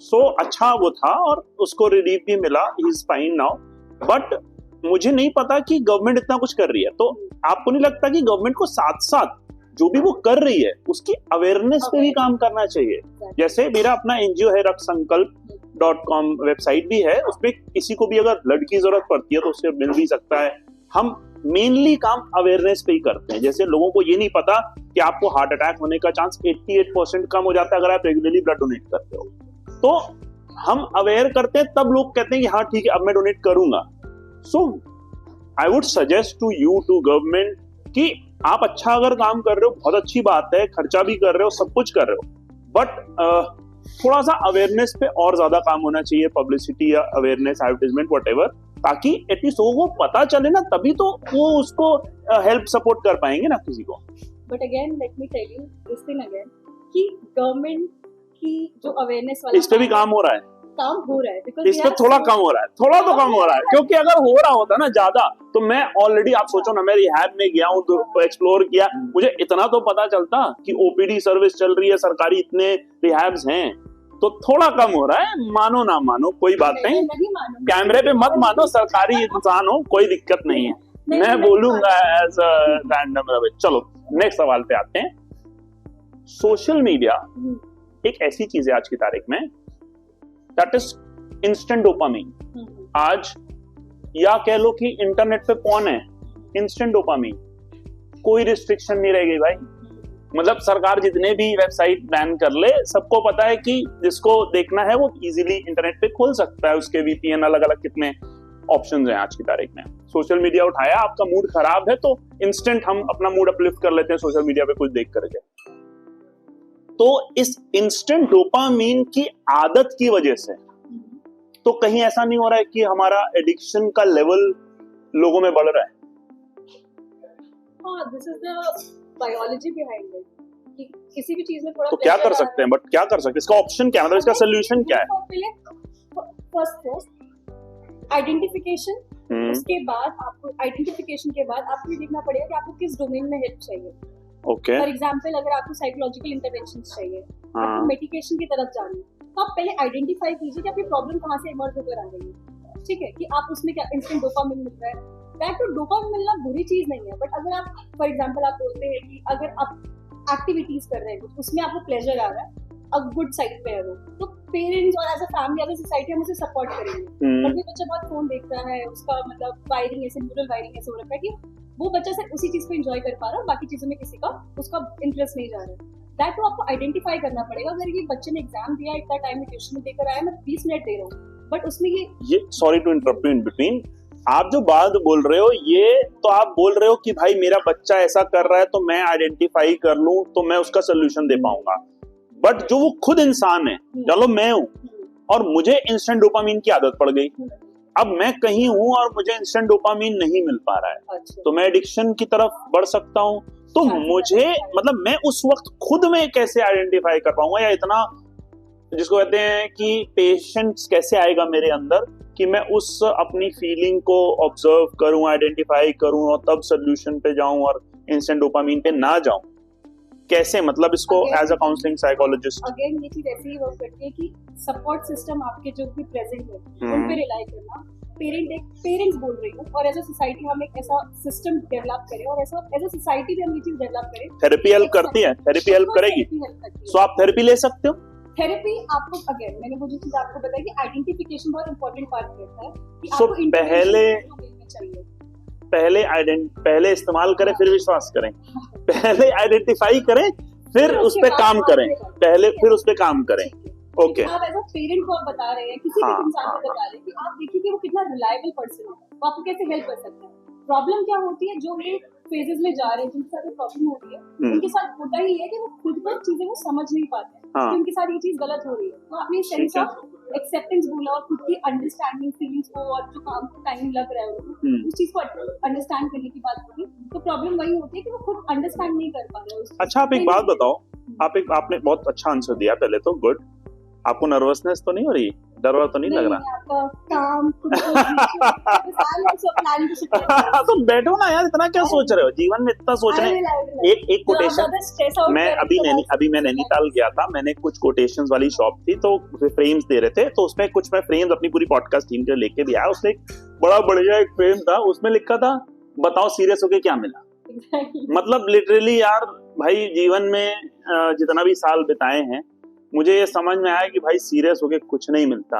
सो अच्छा वो था और उसको रिलीफ भी मिला, he is fine now. But मुझे नहीं पता कि गवर्नमेंट इतना कुछ कर रही है। तो आपको नहीं लगता कि गवर्नमेंट को साथ साथ जो भी वो कर रही है उसकी अवेयरनेस पे भी काम करना चाहिए? जैसे मेरा अपना एनजीओ है रक्तसंकल्प.com वेबसाइट भी है, उसपे किसी को भी अगर ब्लड की जरूरत पड़ती है तो उससे मिल भी सकता है। हम मेनली काम अवेयरनेस पे ही करते हैं। जैसे लोगों को ये नहीं पता कि आपको हार्ट अटैक होने का चांस 88% कम हो जाता है अगर आप रेगुलरली ब्लड डोनेट करते हो। तो हम अवेयर करते हैं, तब लोग कहते हैं कि हाँ ठीक है अब मैं डोनेट करूंगा। So I would suggest to you, to government, कि आप अच्छा अगर काम कर रहे हो बहुत अच्छी बात है, खर्चा भी कर रहे हो, सब कुछ कर रहे हो, बट थोड़ा सा अवेयरनेस पे और ज्यादा काम होना चाहिए, पब्लिसिटी या अवेयरनेस, एडवर्टाइजमेंट, व्हाटएवर, ताकि एटलीस्ट लोगों को पता चले ना, तभी तो वो उसको हेल्प सपोर्ट कर पाएंगे ना किसी को। But again let me tell you this thing again कि गवर्नमेंट की जो अवेयरनेस वाला इस पे भी काम हो रहा है, काम हो रहा है, इस पे थोड़ा कम हो रहा है, थोड़ा तो कम हो रहा है, क्योंकि अगर हो रहा होता ना ज्यादा तो मैं ऑलरेडी, आप सोचो ना, मैं रिहैब में गया हूँ तो एक्सप्लोर किया, मुझे इतना तो पता चलता कि ओपीडी सर्विस चल रही है, सरकारी इतने रिहैब्स हैं। तो थोड़ा कम हो रहा है, मानो ना मानो कोई बात नहीं, कैमरे पे मत मानो, सरकारी इंसान हो कोई दिक्कत नहीं है, मैं बोलूंगा एज अ रैंडम। चलो नेक्स्ट सवाल पे आते हैं। सोशल मीडिया एक ऐसी चीज है आज की तारीख में, दैट इज इंस्टेंट डोपामीन। आज या कह लो कि इंटरनेट पे पॉर्न है, इंस्टेंट डोपामीन, कोई रिस्ट्रिक्शन नहीं रह गई भाई। मतलब सरकार जितने भी वेबसाइट बैन कर ले, सबको पता है कि जिसको देखना है वो इजीली इंटरनेट पे खोल सकता है, उसके वीपीएन अलग अलग कितने ऑप्शंस हैं आज की तारीख में। सोशल मीडिया उठाया, आपका मूड खराब है तो इंस्टेंट हम अपना मूड अपलिफ्ट कर लेते हैं सोशल मीडिया पे कुछ देख करके। तो इस इंस्टेंट डोपामीन की आदत की वजह से तो कहीं ऐसा नहीं हो रहा है कि हमारा एडिक्शन का लेवल लोगों में बढ़ रहा है? This is the biology behind it कि किसी भी चीज में थोड़ा। तो क्या कर सकते हैं, बट क्या कर सकते हैं, इसका ऑप्शन क्या, मतलब इसका सोल्यूशन क्या है? फर्स्ट आइडेंटिफिकेशन, उसके बाद आपको आइडेंटिफिकेशन के बाद आपको ये देखना पड़ेगा कि आपको किस डोमेन में हेल्प चाहिए। ओके, फॉर एग्जांपल अगर आपको साइकोलॉजिकल इंटरवेंशन चाहिए, आपको मेडिकेशन की तरफ जाना है, तो आप पहले आइडेंटिफाई कीजिए कि आपकी प्रॉब्लम कहाँ से इमर्ज होकर आ रही है, ठीक है, कि आप उसमें क्या इंस्टेंट डोपामिन मिल रहा है। दैट तो डोपामिन मिलना बुरी चीज नहीं है, बट अगर आप फॉर एग्जांपल आप बोलते हैं कि अगर आप एक्टिविटीज कर रहे हैं उसमें आपको प्लेजर आ रहा है, अब गुड साइड पे है वो, तो पेरेंट्स और as a family, as a society हम उसे सपोर्ट करेंगे। पर कोई बच्चा बहुत फोन देखता है, उसका मतलब वायरिंग ऐसे, न्यूरल वायरिंग ऐसे हो रखा है कि वो बच्चा सिर्फ उसी चीज को एंजॉय कर पा रहा है, बाकी चीजों में किसी का उसका इंटरेस्ट नहीं जा रहा है। दैट तो आपको आइडेंटिफाई करना पड़ेगा। अगर ये बच्चे ने एग्जाम दिया, इतना टाइम ट्यूशन में देकर आया, मैं 20 मिनट दे रहा हूँ, बट उसमें ये sorry to interrupt you in between, आप जो बात बोल रहे हो ये तो आप बोल रहे हो कि भाई मेरा बच्चा ऐसा कर रहा है तो मैं आइडेंटिफाई कर लूं तो मैं उसका सोल्यूशन दे पाऊंगा। बट जो वो खुद इंसान है, चलो मैं हूं और मुझे इंस्टेंट डोपामीन की आदत पड़ गई, अब मैं कहीं हूं और मुझे इंस्टेंट डोपामीन नहीं मिल पा रहा है, अच्छा। तो मैं एडिक्शन की तरफ बढ़ सकता हूँ। तो मुझे मतलब मैं उस वक्त खुद में कैसे आइडेंटिफाई कर पाऊंगा, या इतना जिसको कहते हैं कि पेशेंस कैसे आएगा मेरे अंदर कि मैं उस अपनी फीलिंग को ऑब्जर्व करूं, आइडेंटिफाई करूं और तब सोल्यूशन पे जाऊं और इंस्टेंट डोपामीन पे ना जाऊं। कैसे, मतलब इसको as a counselling psychologist again ये चीज ऐसे ही वर्क करती है कि सपोर्ट सिस्टम आपके जो भी प्रेजेंट है उन पे रिलाई करना। पेरेंट्स बोल रही हूँ, और एज अ सोसाइटी हम एक ऐसा सिस्टम डेवलप करें, और ऐसा एज अ सोसाइटी भी हम ये चीज डेवलप करें। थेरेपी हेल्प करती है, थेरेपी हेल्प करेगी, सो आप थेरेपी ले सकते हो। थेरेपी आपको, अगेन मैंने वो जो चीज आपको बताई कि आइडेंटिफिकेशन बहुत इंपॉर्टेंट पार्ट रहता है कि So, आपको पहले इस्तेमाल करें फिर विश्वास करें, पहले आइडेंटिफाई करें फिर उस पे काम करें, पहले फिर उस पे काम करें। ओके, आप एज अ पेरेंट को आप बता रहे हैं, किसी भी इंसान को बता रहे हैं कि आप देखिए कि वो कितना रिलायबल पर्सन है, वो आपको कैसे हेल्प कर सकता है। प्रॉब्लम क्या होती है, जो ये फेजेस में जा रहे हैं, जिनके साथ प्रॉब्लम होती है, उनके साथ होता ही है कि वो खुद को चीजें वो समझ नहीं पाते कि उनके साथ ये चीज गलत हो रही है। तो आपने सेंस ऑफ एक्सेप्टेंस बोला और खुद की अंडरस्टैंडिंग फीलिंग्स को, और जो काम को टाइम लग रहा है उनको उस चीज को अंडरस्टैंड करने की बात होगी, तो प्रॉब्लम वही होती है कि वो खुद अंडरस्टैंड नहीं कर पा रहे। अच्छा, आप एक बात बताओ, आपने बहुत अच्छा आंसर दिया, पहले तो गुड। आपको नर्वसनेस तो नहीं हो रही, डर तो नहीं लग रहा? आपका काम तो बैठो ना यार, इतना क्या सोच रहे हो जीवन में, इतना सोच रहे हैं। एक कोटेशन, मैं अभी मैं नैनीताल गया था, मैंने कुछ कोटेशंस वाली शॉप थी, तो फ्रेम्स दे रहे थे, तो उसमें कुछ मैं फ्रेम्स अपनी पूरी पॉडकास्ट टीम के लेके भी आया। उसमें एक बड़ा बढ़िया एक फ्रेम था, उसमें लिखा था बताओ सीरियस होके क्या मिला। मतलब लिटरली यार भाई, जीवन में जितना भी साल बिताए हैं, मुझे ये समझ में आया कि भाई सीरियस होके कुछ नहीं मिलता।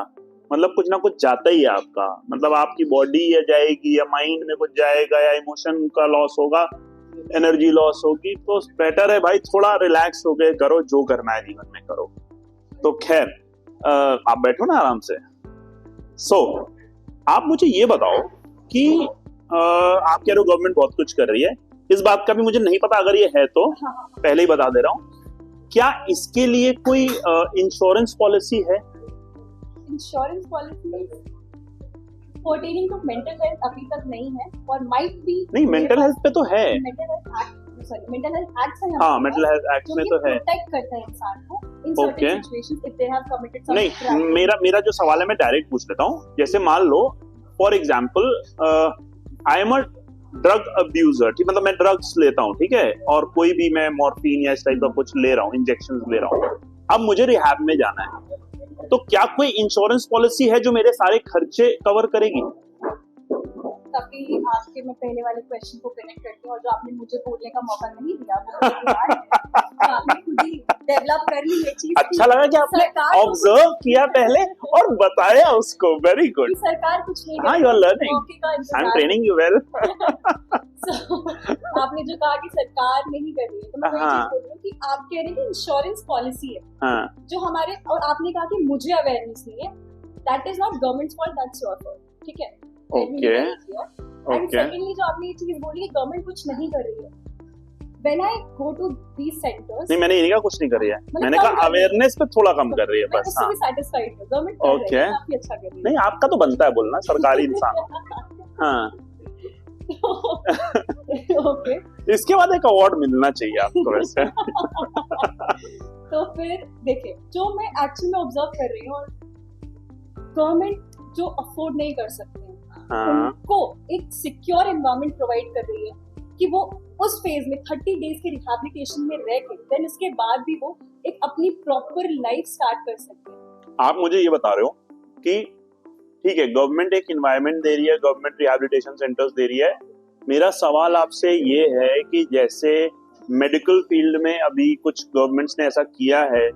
मतलब कुछ ना कुछ जाता ही है आपका, मतलब आपकी बॉडी या जाएगी, या माइंड में कुछ जाएगा, या इमोशन का लॉस होगा, एनर्जी लॉस होगी। तो बेटर है भाई थोड़ा रिलैक्स होके करो, जो करना है जीवन में करो। तो खैर आप बैठो ना आराम से। आप मुझे ये बताओ कि आप कह रहे हो गवर्नमेंट बहुत कुछ कर रही है, इस बात का भी मुझे नहीं पता, अगर ये है तो पहले ही बता दे रहा हूँ, क्या इसके लिए कोई इंश्योरेंस पॉलिसी है? Insurance policy pertaining to mental health अभी तक नहीं है, और माइट भी नहीं, मेंटल हेल्थ पे तो है, मेंटल हेल्थ एक्ट है। हाँ, मेंटल हेल्थ एक्ट में तो है, प्रोटेक्ट करता है इंसान को in certain situations if they have committed some नहीं, मेरा जो सवाल है मैं डायरेक्ट पूछ लेता हूँ। जैसे मान लो for example I am a drug abuser, ठीक, मतलब मैं ड्रग्स लेता हूँ, ठीक है, और कोई भी मैं मॉर्फिन या इस टाइप का कुछ ले रहा हूँ, इंजेक्शन ले रहा हूँ, अब मुझे रिहैब में जाना है, तो क्या कोई इंश्योरेंस पॉलिसी है जो मेरे सारे खर्चे कवर करेगी? तभी आपके मैं पहले वाले क्वेश्चन को कनेक्ट करती हूँ, और जो आपने मुझे बोलने का मौका नहीं दिया, तो आपने खुद ही डेवलप कर ली ये चीज। अच्छा लगा कि आपने ऑब्जर्व किया पहले और बताया उसको, वेरी गुड। सरकार कुछ नहीं, हाँ, you are learning, I am training you well. आपने जो कहा कि सरकार नहीं कर रही है, तो मैं वही चीज बोल रही हूँ कि आप कह रहे हैं इंश्योरेंस पॉलिसी है जो हमारे, और आपने कहा कि मुझे अवेयरनेस नहीं है, that is not governments fault, that's your fault, ठीक है। ओके, एंड सेकंडली जो आपने ये चीज बोली कि गवर्नमेंट कुछ नहीं कर रही है, when I go to these centres, नहीं मैंने ये नहीं कहा कुछ नहीं कर रही है, मैंने कहा अवेयरनेस पे थोड़ा कम कर रही है बस। मैं सैटिस्फाइड हूं, गवर्नमेंट कर रही है, काफी अच्छा कर रही है। नहीं, आपका तो बनता है बोलना, सरकारी इंसान। हाँ ओके, इसके बाद एक अवार्ड मिलना चाहिए आपको वैसे। तो फिर देखिए, जो मैं एक्चुअली में ऑब्जर्व कर रही हूँ, और गवर्नमेंट जो अफोर्ड नहीं कर सकते हैं, उनको एक सिक्योर एनवायरनमेंट प्रोवाइड कर रही है कि वो उस फेज में 30 डेज के रिहैबिलिटेशन में रह के देन इसके बाद भी वो एक अपनी प्रॉपर लाइफ स्टार्ट कर सकते हैं। आप मुझे ये बता रहे हो कि ठीक है, गवर्नमेंट एक एनवायरनमेंट दे रही है, गवर्नमेंट रिहैबिलिटेशन सेंटर्स दे रही है, मेरा सवाल आपसे ये है कि जैसे मेडिकल फील्ड में अभी कुछ गवर्नमेंट्स ने ऐसा किया है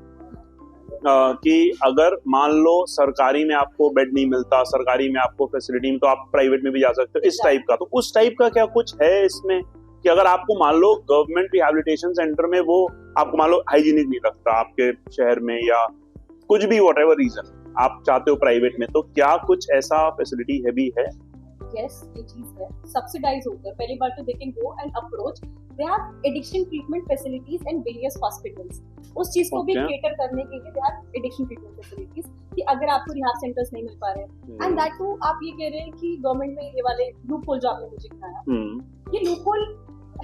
कि अगर मान लो सरकारी में आपको बेड नहीं मिलता, सरकारी में आपको फैसिलिटी में, तो आप प्राइवेट में भी जा सकते हो, इस टाइप का, तो उस टाइप का क्या कुछ है इसमें कि अगर आपको मान लो गवर्नमेंट रिहैबिलिटेशन सेंटर में वो आपको मान लो हाइजीनिक नहीं लगता आपके शहर में, या कुछ भी व्हाटएवर रीजन आप चाहते हो प्राइवेट में, तो क्या कुछ ऐसा फैसिलिटी है भी है? yes, ये चीज है, सब्सिडाइज होता है। पहली बार तो दे can go and approach, they have addiction treatment facilities and various hospitals. उस चीज को भी Okay. केटर करने के लिए they have addiction treatment facilities, कि अगर आपको रिहैब सेंटर्स नहीं मिल पा रहे हैं, एंड दैट टू आप ये कह रहे हैं कि गवर्नमेंट में ये वाले लूप होल जो आपने मुझे दिखाया, ये लूप होल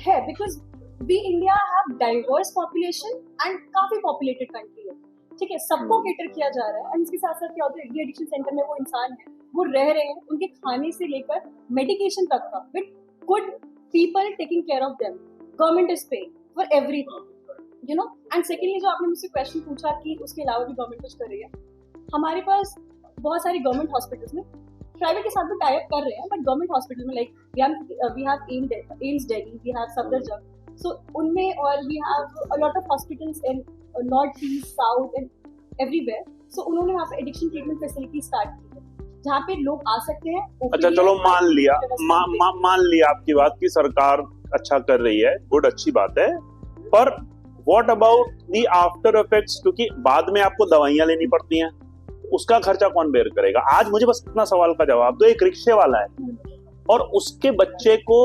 है because we India have diverse population and काफी पॉपुलेटेड कंट्री है, ठीक है, सबको केटर किया जा रहा है। एंड इसके साथ साथ क्या होता है, डी एडिक्शन सेंटर में वो इंसान है, वो रह रहे हैं, उनके खाने से लेकर मेडिकेशन तक का, with good people taking care of them, government is paying for everything, you know. And secondly जो आपने मुझसे क्वेश्चन पूछा कि उसके अलावा भी गवर्नमेंट कुछ कर रही है, हमारे पास बहुत सारी गवर्नमेंट हॉस्पिटल्स में प्राइवेट के साथ भी टाई अप कर रहे हैं, बट गवर्नमेंट हॉस्पिटल में like we have AIIMS Delhi, we have Safdarjung, so उनमें, और we have a lot of hospitals in north east south and everywhere, so उन्होंने वहाँ पे एडिक्शन ट्रीटमेंट फैसिलिटी स्टार्ट की है जहाँ पे लोग आ सकते हैं। अच्छा चलो मान लिया मान लिया आपकी बात की सरकार अच्छा कर रही है, गुड, अच्छी बात है, पर what about the after effects, क्योंकि बाद में आपको दवाइयां लेनी पड़ती हैं, उसका खर्चा कौन बेयर करेगा? आज मुझे बस इतना सवाल का जवाब दो, एक रिक्शे वाला है और उसके बच्चे को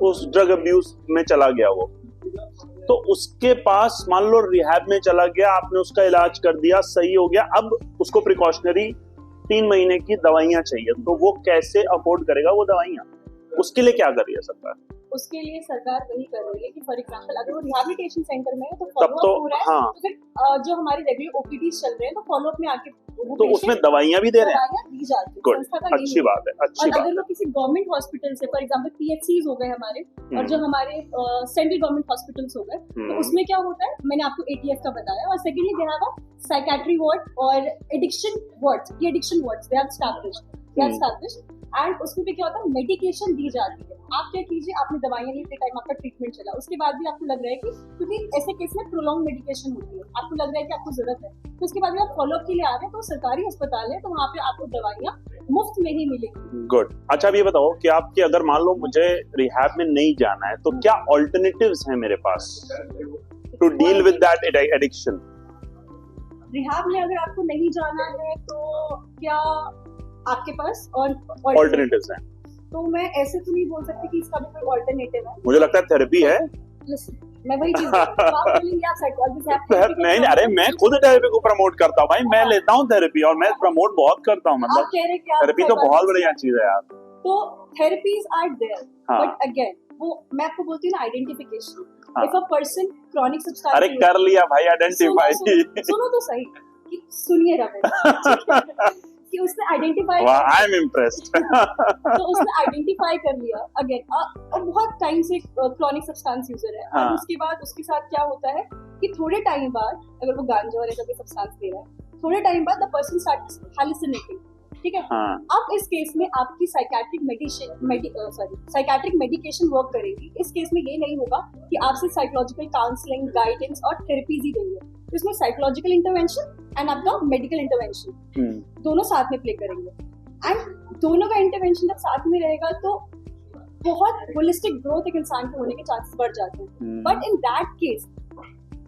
उस ड्रग अब्यूज में चला गया वो, तो उसके पास मान लो रिहैब में चला गया, आपने उसका इलाज कर दिया, सही हो गया, अब उसको प्रिकॉशनरी 3 महीने की दवाइयां चाहिए, तो वो कैसे अफोर्ड करेगा वो दवाइयां? उसके लिए क्या कर रही है सरकार? उसके लिए सरकार वही कर रही है कि फॉर एग्जांपल अगर वो रिहैबिलिटेशन सेंटर में है तो तब फॉलोअप तो हो रहा है, हाँ, तो फिर जो हमारे रेगुलर ओपीडीज चल रहे हैं तो फॉलोअप में आके वो तो उसमें दवाइयां भी दे रहे हैं, दवाइयां दी जाती है, गुड, संस्था का अच्छी बात है, अच्छी और बात अगर वो किसी गवर्नमेंट हॉस्पिटल से, फॉर एग्जांपल पीएचसीज हो गए हमारे, और जो हमारे सेंट्रल गवर्नमेंट हॉस्पिटल्स हो गए, तो उसमें क्या होता है, मैंने आपको एटीएफ का बताया, और secondly they have a psychiatry ward और एडिक्शन वार्ड्स, ये addiction wards they have established, and उसमें भी क्या होता है, मेडिकेशन दी जाती है। आप क्या कीजिए, आपने दवाइयां ली, टाइम आपका ट्रीटमेंट चला, उसके बाद भी आपको लग रहा है कि, क्योंकि ऐसे केस में प्रोलॉन्ग मेडिकेशन होती है, आपको लग रहा है कि आपको जरूरत है, तो उसके बाद भी आप फॉलोअप के लिए आ रहे हैं, तो सरकारी अस्पताल है, तो वहाँ पे आपको दवाइयां मुफ्त में ही मिलेगी। गुड। अच्छा अब ये बताओ कि आपके अगर मान लो मुझे रिहैब में नहीं जाना है, तो क्या ऑल्टरनेटिव्स हैं मेरे पास to deal with that addiction? Rehab में अगर आपको नहीं जाना है तो क्या आपके पास और ऑल्टरनेटिव्स हैं? तो मैं ऐसे तो नहीं बोल सकती कि इसका भी कोई ऑल्टरनेटिव है। मुझे लगता है थेरेपी है। Listen, मैं वही चीज आप बोलेंगे आप साइकोलॉजिस्ट हैं, नहीं अरे मैं खुद थेरेपी को प्रमोट करता हूँ भाई, मैं लेता हूँ थेरेपी और मैं प्रमोट बहुत करता हूँ, आप मतलब कह रहे हैं कि आप थेरेपी तो बहुत बढ़िया चीज है यार। तो थेरेपीज आर देयर, हाँ। बट अगेन वो मैं आपको बोलती हूँ ना, आइडेंटिफिकेशन, हाँ। If a person chronic substance, अरे कर लिया भाई आइडेंटिफाई, सुनो तो सही, कि सुनिए रमेश कि उसने आइडेंटिफाई, आई एम इम्प्रेस्ड, तो उसने आइडेंटिफाई कर लिया, अगेन अब बहुत टाइम से क्रॉनिक सब्सटेंस यूजर है, हाँ। और उसके बाद उसके साथ क्या होता है कि थोड़े टाइम बाद, अगर वो गांजा और ऐसा सब्सटेंस ले रहा है, थोड़े टाइम बाद द पर्सन स्टार्ट्स हैलुसिनेटिंग, ठीक है। हाँ। अब इस केस में आपकी साइकेट्रिक मेडिकेशन वर्क करेगी। इस केस में ये नहीं होगा कि आपसे साइकोलॉजिकल काउंसलिंग, गाइडेंस और थेरेपीज ही देंगे, तो इसमें साइकोलॉजिकल इंटरवेंशन एंड आपका मेडिकल इंटरवेंशन दोनों साथ में प्ले करेंगे, एंड दोनों का इंटरवेंशन जब साथ में रहेगा तो बहुत होलिस्टिक ग्रोथ एक इंसान के होने के चांसेस बढ़ जाते हैं। But in that case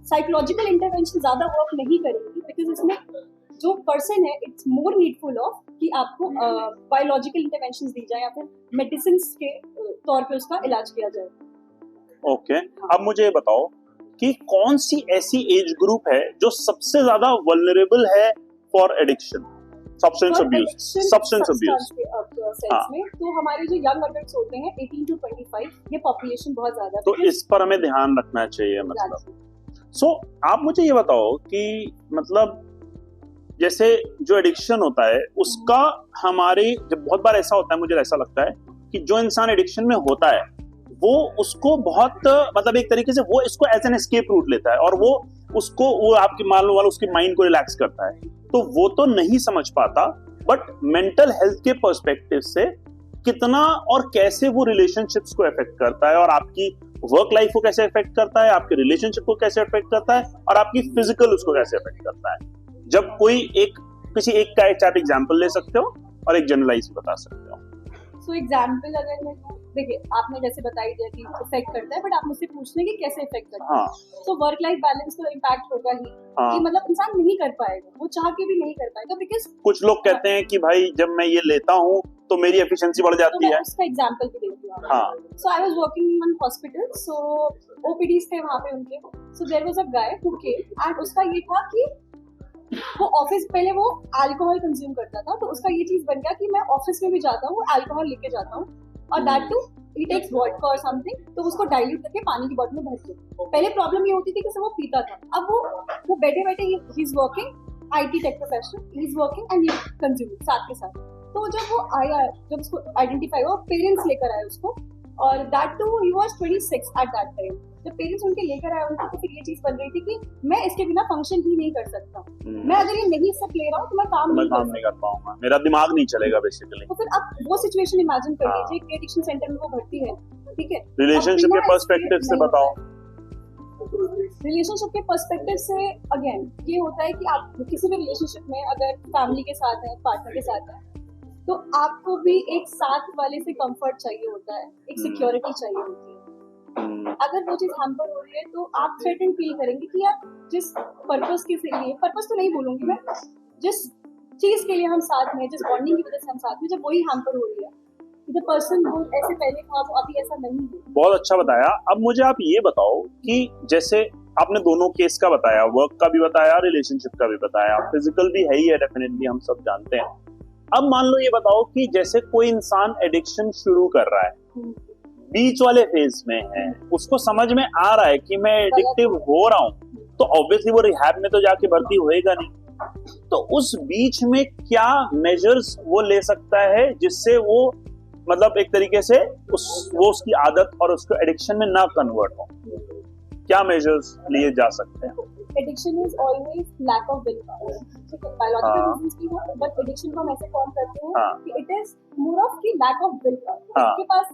psychological intervention ज्यादा वर्क नहीं करेगी, बिकॉज इसमें जो पर्सन है इट्स मोर नीडफुल ऑफ कि आपको बायोलॉजिकल इंटरवेंशंस दी जाए या फिर मेडिसिन के तौर पे उसका इलाज किया जाए। ओके, अब मुझे ये बताओ कि कौन सी ऐसी एज ग्रुप है जो सबसे ज्यादा वल्नरेबल है for addiction, substance abuse sense में? तो हमारे जो यंग अडल्ट्स होते हैं 18 to 25, ये पॉपुलेशन बहुत ज्यादा है, तो इस पर हमें ध्यान रखना चाहिए, मतलब। सो आप मुझे ये बताओ कि मतलब जैसे जो एडिक्शन होता है उसका हमारे, जब बहुत बार ऐसा होता है, मुझे ऐसा लगता है कि जो इंसान एडिक्शन में होता है वो उसको बहुत, मतलब एक तरीके से वो इसको एज एन एस्केप रूट लेता है, और वो उसको, वो आपकी मान लो वाला उसकी माइंड को रिलैक्स करता है, तो वो तो नहीं समझ पाता, बट मेंटल हेल्थ के पर्सपेक्टिव से कितना और कैसे वो रिलेशनशिप्स को अफेक्ट करता है, और आपकी वर्क लाइफ को कैसे अफेक्ट करता है, आपके रिलेशनशिप को कैसे अफेक्ट करता है, और आपकी फिजिकल उसको कैसे अफेक्ट करता है। जब कोई किसी एक का एक एग्जांपल ले सकते हो और एक जनरलाइज बता सकते हो। सो एग्जांपल अगर मैं दूं, देखिए आपने जैसे बताई दिया कि इफेक्ट करता है, बट आप मुझसे पूछ रहे हैं कि कैसे इफेक्ट करता है। तो वर्क लाइफ बैलेंस तो इम्पैक्ट होगा ही, कि मतलब इंसान नहीं कर पाएगा, वो चाह के भी नहीं कर पाएगा, बिकॉज कुछ लोग कहते हैं कि भाई जब मैं ये लेता हूँ तो मेरी एफिशिएंसी बढ़ तो जाती मैं है। उसका एग्जांपल भी देती हूँ। हाँ so I was working in one hospital, so OPDs थे वहाँ पे उनके। So there was a guy who came and उसका ये था कि वो ऑफिस, पहले वो अल्कोहल कंज्यूम करता था, तो उसका ये चीज बन गया कि मैं ऑफिस में भी जाता हूँ अल्कोहल लेके जाता हूँ, और that too he takes vodka और समथिंग, तो उसको डाइल्यूट करके पानी की बोतल में भर के। पहले प्रॉब्लम ये होती थी कि सब वो पीता था, अब वो बैठे बैठे he is working IT tech professional, he is working and he consume साथ के साथ। तो जब वो आया, जब उसको आइडेंटिफाई हुआ, पेरेंट्स लेकर आए उसको, और that too he was 26 at that time. जब पेरेंट्स उनके लेकर आए उनको, तो फिर ये चीज बन रही थी कि मैं इसके बिना फंक्शन ही नहीं कर सकता, मैं अगर ये नहीं सब ले रहा हूँ तो मैं काम नहीं कर पाऊंगा, मेरा दिमाग नहीं चलेगा बेसिकली। तो फिर अब वो सिचुएशन इमेजिन कर हाँ। लीजिए कि एडिक्शन सेंटर में वो भर्ती है, ठीक है। रिलेशनशिप के पर्सपेक्टिव से बताओ। रिलेशनशिप के पर्सपेक्टिव से अगेन ये होता है कि आप किसी भी रिलेशनशिप में अगर फैमिली के साथ है, पार्टनर के साथ है, तो आपको भी एक साथ वाले से कंफर्ट चाहिए होता है, एक सिक्योरिटी चाहिए होती है। अगर वो चीज हैम्पर हो रही है तो आप थ्रेटन फील करेंगे कि यार जिस पर्पस के लिए, पर्पस तो नहीं बोलूंगी मैं, जिस चीज के लिए हम साथ में, जिस बॉन्डिंग की वजह से हम साथ में, जब वही हैम्पर हो रही है, द पर्सन वो ऐसे पहले था वो अभी ऐसा नहीं है। बहुत अच्छा बताया। अब मुझे आप ये बताओ कि जैसे आपने दोनों केस का बताया, वर्क का भी बताया, रिलेशनशिप का भी बताया, फिजिकल भी है ही है डेफिनेटली, हम सब जानते हैं। अब मान लो ये बताओ कि जैसे कोई इंसान एडिक्शन शुरू कर रहा है, बीच वाले फेज में है, उसको समझ में आ रहा है कि मैं एडिक्टिव हो रहा हूँ, तो ऑब्वियसली वो रिहैब में तो जाके भर्ती होएगा नहीं। तो उस बीच में क्या मेजर्स वो ले सकता है जिससे वो मतलब एक तरीके से वो उसकी आदत और उसको एडिक्शन में ना कन्वर्ट हो? क्या मेजर्स लिए जा सकते हैं? Addiction is always lack of will power, ठीक है, बायोलॉजिकल रीजंस भी है, बट एडिक्शन को हम ऐसे फॉर्म करते हैं कि इट इज मोर ऑफ की लैक ऑफ विल पावर। उसके पास,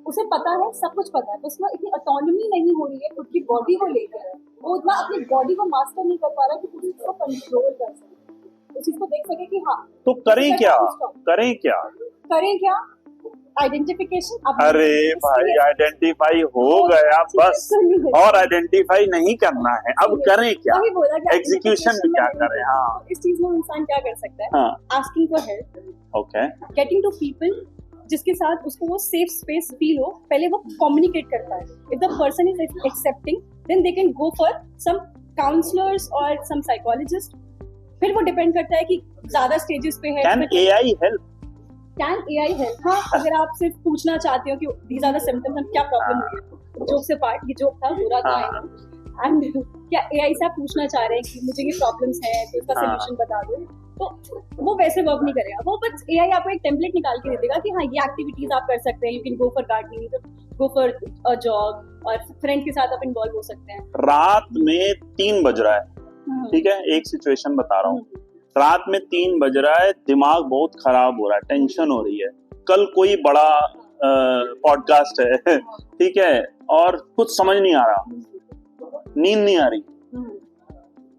उसे पता है, सब कुछ पता है, उसमें इतनी ऑटोनॉमी नहीं हो रही है खुद की बॉडी को लेकर, वो उतना अपनी बॉडी को मास्टर नहीं कर पा रहा कि उस चीज को कंट्रोल कर सके, उस चीज को देख सके कि हाँ। तो करें क्या? करें क्या? करें क्या? आइडेंटिफिकेशन। अरे भाई आइडेंटिफाई हो गया बस, और आइडेंटिफाई नहीं करना है, अब करें क्या? एग्जीक्यूशन में क्या करें? हाँ, इस चीज में इंसान क्या कर सकता है? Asking for help, okay, getting to people जिसके साथ उसको वो सेफ स्पेस फील हो, पहले वो कम्युनिकेट करता है। If the person is accepting then they can go for some counsellors और सम साइकोलॉजिस्ट। फिर वो डिपेंड करता है कि ज्यादा स्टेजेस पे है। Can AI help? Can AI help? हाँ, अगर आप सिर्फ पूछना चाहते हो कि these are the symptoms and क्या प्रॉब्लम हो रही है, जोक से पार्ट, ये जोक था, बुरा था, एंड क्या एआई से आप पूछना चाह रहे हैं कि मुझे ये प्रॉब्लम्स हैं तो इसका सोल्यूशन बता दो, तो वो वैसे वर्क नहीं करेगा। वो बस एआई आपको एक टेम्पलेट निकाल के दे देगा कि हाँ ये एक्टिविटीज आप कर सकते हैं, you can go for gardening, go for a jog, और फ्रेंड के साथ आप इन्वॉल्व हो सकते हैं। रात में 3 बज रहा है, ठीक है, एक सिचुएशन बता रहा हूँ, रात में 3 बज रहा है, दिमाग बहुत खराब हो रहा है, टेंशन हो रही है, कल कोई बड़ा पॉडकास्ट है ठीक है, और कुछ समझ नहीं आ रहा, नींद नहीं आ रही,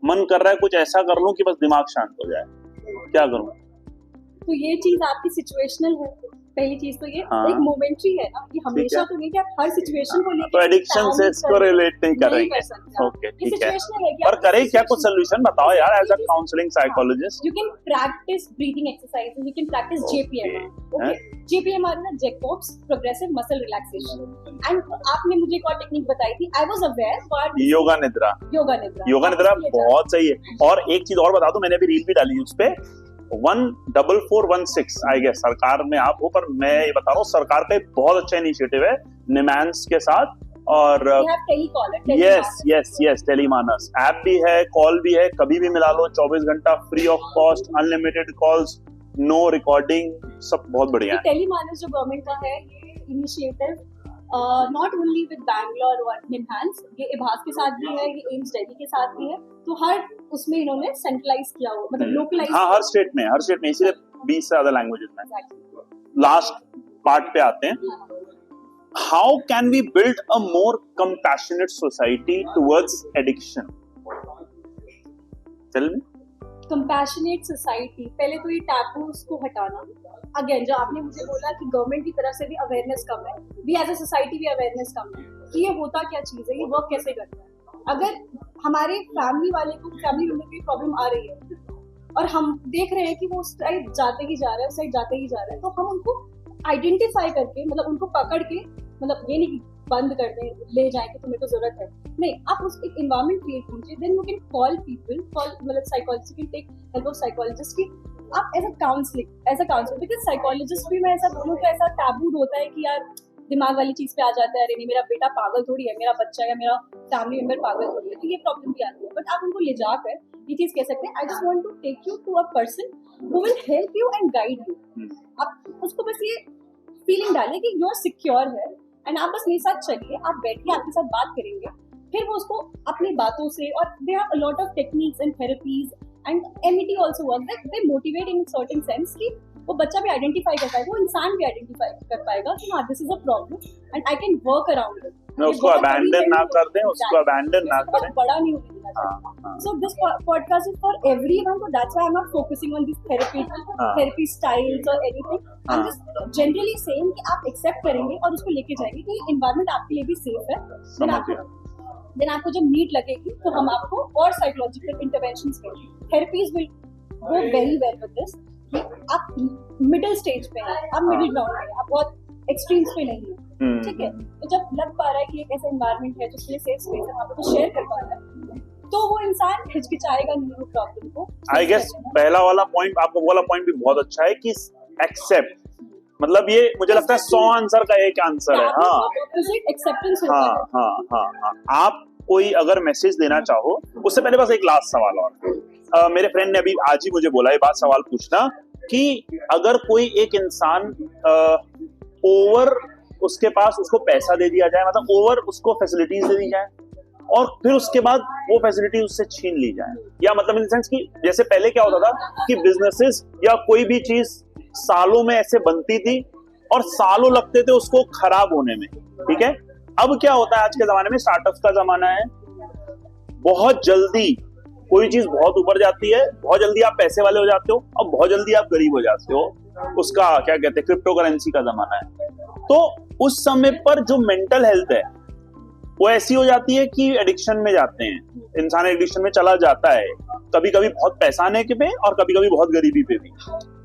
मन कर रहा है कुछ ऐसा कर लूं कि बस दिमाग शांत हो जाए, क्या करूं? तो ये चीज आपकी सिचुएशनल है। पहली चीज तो ये एक मोमेंट्री है ना, ये हमेशा तो नहीं कि आप हर सिचुएशन को लेकर तो एडिक्शन से इसको रिलेट नहीं करेंगे। ओके, ठीक है, पर करें क्या? कुछ सोल्यूशन बताओ यार, as a counselling psychologist. You can practise breathing exercises, you can practise JPMR. Okay, JPMR ना Jacob's progressive muscle relaxation, and आपने मुझे एक और टेक्निक बताई थी, I was aware, but yoga nidra बहुत सही है। और एक चीज और बता दूं, मैंने अभी रील भी डाली उस पे, 14416 आई गेस सरकार में आप हो, पर मैं ये बता रहा हूँ सरकार का एक बहुत अच्छा इनिशिएटिव है निमैंस के साथ, और यस टेलीमानस ऐप भी है, कॉल भी है, कभी भी मिला लो, 24 घंटा free of cost, unlimited calls, no recording, सब बहुत बढ़िया है। टेलीमानस जो गवर्नमेंट का है, ये initiative not only with Bangalore और निमहांस, ये इभास के साथ भी है, ये एम्स दिल्ली के साथ भी है, तो हर उसमें इन्होंने सेंट्रलाइज किया हो, मतलब लोकलाइज। हाँ, हर स्टेट में इसीलिए 20 से ज्यादा लैंग्वेजेस में। लास्ट पार्ट पे आते हैं, how can we build a more compassionate society towards addiction? Tell me. Compassionate society, पहले तो ये टैबूज को हटाना। अगेन जो आपने मुझे बोला कि गवर्नमेंट की तरफ से भी अवेयरनेस कम है, भी एज अ सोसाइटी भी अवेयरनेस कम है कि ये होता क्या चीज है, ये वर्क कैसे करता है। अगर हमारे फैमिली वाले को, फैमिली मेंबर की प्रॉब्लम आ रही है और हम देख रहे हैं कि वो उस साइड जाते ही जा रहा है, उस साइड जाते ही जा रहा है, तो हम उनको आइडेंटिफाई करके, मतलब उनको पकड़ के, मतलब ये नहीं कि बंद कर दें, ले जाएं कि तुम्हें तो जरूरत है, नहीं, आप उस एक एनवायरनमेंट क्रिएट कीजिए, then you can call people, call मतलब psychologist can take help of psychologist की आप as a counsellor, because psychologist भी मैं ऐसा बोलूँ तो ऐसा टैबू होता है कि यार दिमाग वाली चीज पे आ जाता है, अरे नहीं मेरा बेटा पागल थोड़ी है, मेरा बच्चा या मेरा फैमिली मेंबर पागल थोड़ी है, तो ये प्रॉब्लम भी आती है। बट आप उनको ले जाकर ये चीज कह सकते हैं, I just want to take you to a person who will help you and guide you. आप उसको बस ये फीलिंग डालें कि यू आर सिक्योर है एंड आप बस मेरे साथ चलिए, आप बैठिए, आपके साथ बात करेंगे, फिर वो उसको अपनी बातों से, और they are a lot of techniques and therapies and MET also work that they motivate in certain sense कि वो बच्चा भी आइडेंटिफाई कर पाएगा, वो इंसान भी आइडेंटिफाई कर पाएगा कि हाँ this is a problem and I can work around it. उसको अबैंडन ना कर दें, उसको अबैंडन ना करें, बड़ा नहीं होने देना चाहिए। So this podcast is for everyone, so that's why I am not focusing on this therapy styles और anything, I am just generally saying कि आप एक्सेप्ट करेंगे और उसको लेके जाएंगे कि एनवायरनमेंट आपके लिए भी सेफ है। देन आपको जब नीड लगेगी तो हम आपको और साइकोलॉजिकल इंटरवेंशंस करेंगे, therapies will go very well with this. आप मिडिल स्टेज पे हैं, आप मिडिल ग्राउंड में, आप बहुत एक्सट्रीम्स पे नहीं है, ठीक है, तो जब लग पा रहा है कि एक ऐसा एनवायरनमेंट है जिसके लिए सेफ स्पेस है, वहाँ पे तो शेयर कर पा रहा है, तो वो इंसान हिचकिचाएगा नहीं वो प्रॉब्लम को। आई गेस पहला वाला पॉइंट, आपका वाला पॉइंट भी बहुत अच्छा है कि एक्सेप्ट, मतलब ये मुझे लगता है 100 आंसर का एक आंसर है। एक्सेप्टेंस हाँ। आप कोई अगर मैसेज देना चाहो, उससे पहले बस एक लास्ट सवाल और, मेरे फ्रेंड ने अभी आज ही मुझे बोला ये बात सवाल पूछना कि अगर कोई एक इंसान ओवर उसके पास उसको पैसा दे दिया जाए, मतलब ओवर उसको फैसिलिटीज दे दी जाए और फिर उसके बाद वो फैसिलिटी उससे छीन ली जाए, या मतलब इन द सेंस कि जैसे पहले क्या होता था कि बिजनेसेस या कोई भी चीज सालों में ऐसे बनती थी और सालों लगते थे उसको खराब होने में, ठीक है। अब क्या होता है आज के जमाने में, स्टार्टअप्स का जमाना है, बहुत जल्दी कोई चीज बहुत ऊपर जाती है, बहुत जल्दी आप पैसे वाले हो जाते हो और बहुत जल्दी आप गरीब हो जाते हो, उसका क्या कहते हैं, क्रिप्टो करेंसी का जमाना है। तो उस समय पर जो मेंटल हेल्थ है वो ऐसी हो जाती है कि एडिक्शन में जाते हैं, इंसान एडिक्शन में चला जाता है, कभी कभी बहुत पैसा आने के पे और कभी कभी बहुत गरीबी पे भी।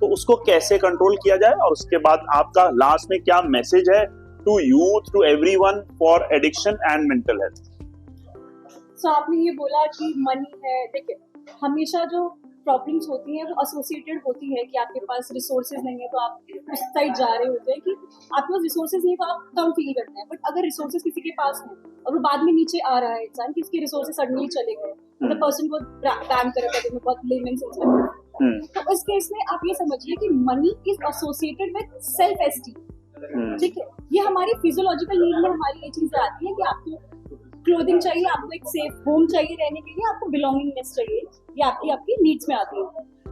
तो उसको कैसे कंट्रोल किया जाए, और उसके बाद आपका लास्ट में क्या मैसेज है to youth, to everyone for addiction and mental health? So आपने ये बोला कि मनी है, देखिए हमेशा जो प्रॉब्लम्स होती हैं वो एसोसिएटेड होती है कि आपके पास रिसोर्सेज नहीं है तो आप उस साइड जा रहे होते हैं, कि आपके पास रिसोर्सेज नहीं तो आप कम फील करते हैं। बट अगर रिसोर्सेज किसी के पास है और वो बाद में नीचे आ रहा है इंसान कि उसके रिसोर्सेज सडनली चले गए, मतलब पर्सन को बैन कर रखा है, बहुत लेमन सेंस में, तो इस केस में आप ये समझिए कि money is associated with self esteem, ठीक है। ये हमारी फिजियोलॉजिकल नीड में हमारी ये चीजें आती है कि आपको क्लोथिंग चाहिए, आपको एक सेफ होम चाहिए रहने के लिए, आपको बिलोंगिंगनेस चाहिए, ये आपकी नीड्स में आती है।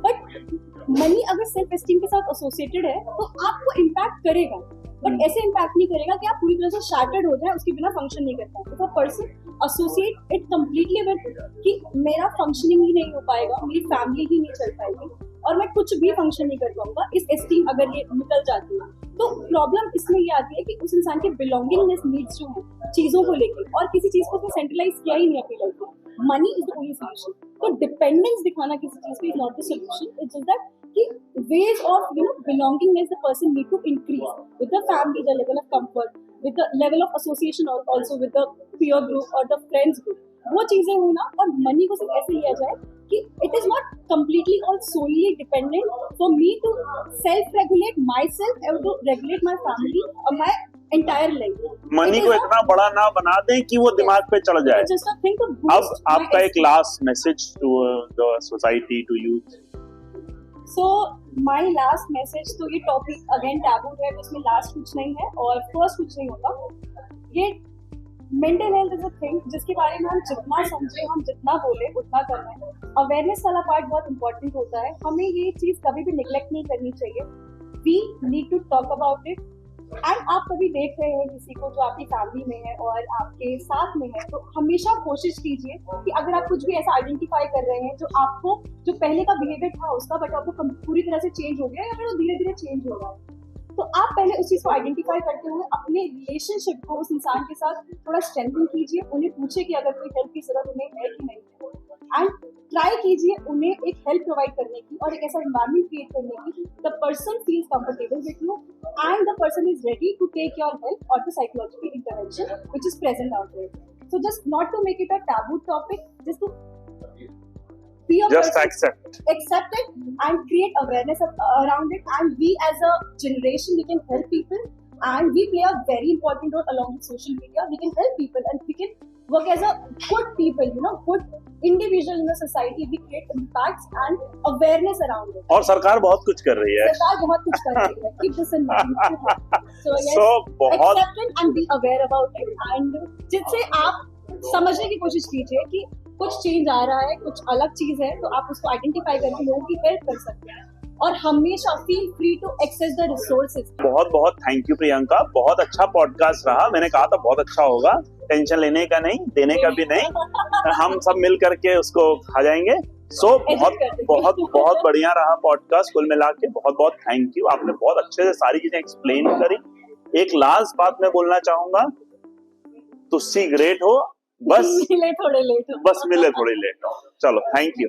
बट मनी अगर सेल्फ एस्टीम के साथ एसोसिएटेड है तो आपको इम्पैक्ट करेगा, बट ऐसे इम्पैक्ट नहीं करेगा कि आप पूरी तरह से शैटर्ड हो जाए, उसके बिना फंक्शन नहीं कर पाए। तो person associate it completely with कि मेरा फंक्शनिंग ही नहीं हो पाएगा, मेरी फैमिली ही नहीं चल पाएगी और मैं कुछ भी फंक्शन नहीं कर पाऊंगा, इस एस्टीम अगर ये निकल जाती है। तो प्रॉब्लम इसमें ये आती है कि उस इंसान के बिलोंगिंगनेस नीड्स जो है चीजों को लेके, और किसी चीज को उसने सेंट्रलाइज किया ही नहीं अपनी लाइफ में। Money is the only solution. तो डिपेंडेंस दिखाना किसी चीज पे is not the solution, it's just that कि ways of belongingness the person need to increase with the family, the level of comfort, with the level of association, also with the peer group or the friends group, वो चीजें होना। और मनी को सिर्फ ऐसे लिया जाए कि it is not completely or solely dependent for me to self regulate myself or to regulate my family or my entire life. Money को इतना बड़ा ना बना दें कि वो दिमाग पे चढ़ जाए। just a thing to boost अब आपका एक last message to the society, to youth. So my last message, तो ये टॉपिक अगेन टैबू है, इसमें लास्ट कुछ नहीं है और फर्स्ट कुछ नहीं होता। ये mental health is a thing जिसके बारे में हम जितना समझे, हम जितना बोले उतना करना है। अवेयरनेस वाला पार्ट बहुत इंपॉर्टेंट होता है, हमें ये चीज कभी भी निगलेक्ट नहीं करनी चाहिए। We need to talk about it. And आप कभी देख रहे हैं किसी को जो आपकी फैमिली में है और आपके साथ में है, तो हमेशा कोशिश कीजिए कि अगर आप कुछ भी ऐसा आइडेंटिफाई कर रहे हैं जो आपको, जो पहले का बिहेवियर था उसका बट आपको पूरी तरह से चेंज हो गया या फिर वो धीरे धीरे चेंज हो रहा है, तो आप पहले उस चीज को आइडेंटिफाई करते हुए अपने रिलेशनशिप को उस इंसान के साथ थोड़ा स्ट्रेंथन कीजिए। उन्हें पूछे कि अगर कोई हेल्प की जरूरत उन्हें है कि नहीं है, एंड ट्राई कीजिए उन्हें एक हेल्प प्रोवाइड करने की और एक ऐसा एनवायरनमेंट क्रिएट करने की the person feels comfortable with you and the person is ready to take your help और the psychological intervention which is present out there. So just not to make it a taboo topic, just to be a Just person, accept it and create awareness around it, and we as a generation we can help people and we play a very important role along with social media. We can help people and we can work as a good people, you know, good individual in the society. We create impacts and awareness around it. और सरकार बहुत कुछ कर रही है, सरकार बहुत कुछ कर रही है, keep this in mind. So yes, So, बहुत accept it and be aware about it, and जिससे आप समझने की कोशिश कीजिए कि कुछ चेंज आ रहा है, कुछ अलग चीज है, तो आप उसको आइडेंटिफाई करके लोगों की हेल्प कर सकते हैं और हमेशा feel free to access the resources. बहुत बहुत थैंक यू प्रियंका, बहुत अच्छा पॉडकास्ट रहा। मैंने कहा था बहुत अच्छा होगा, टेंशन लेने का नहीं, देने का भी नहीं, हम सब मिल करके उसको खा जाएंगे। सो बहुत बहुत बहुत बढ़िया रहा पॉडकास्ट कुल मिला के। बहुत बहुत थैंक यू, आपने बहुत अच्छे से सारी चीजें एक्सप्लेन करी। एक लास्ट बात मैं बोलना चाहूंगा, तुस्सी ग्रेट हो, बस मिले थोड़े लेट हो। बस मिले थोड़ी लेट हो। चलो, थैंक यू।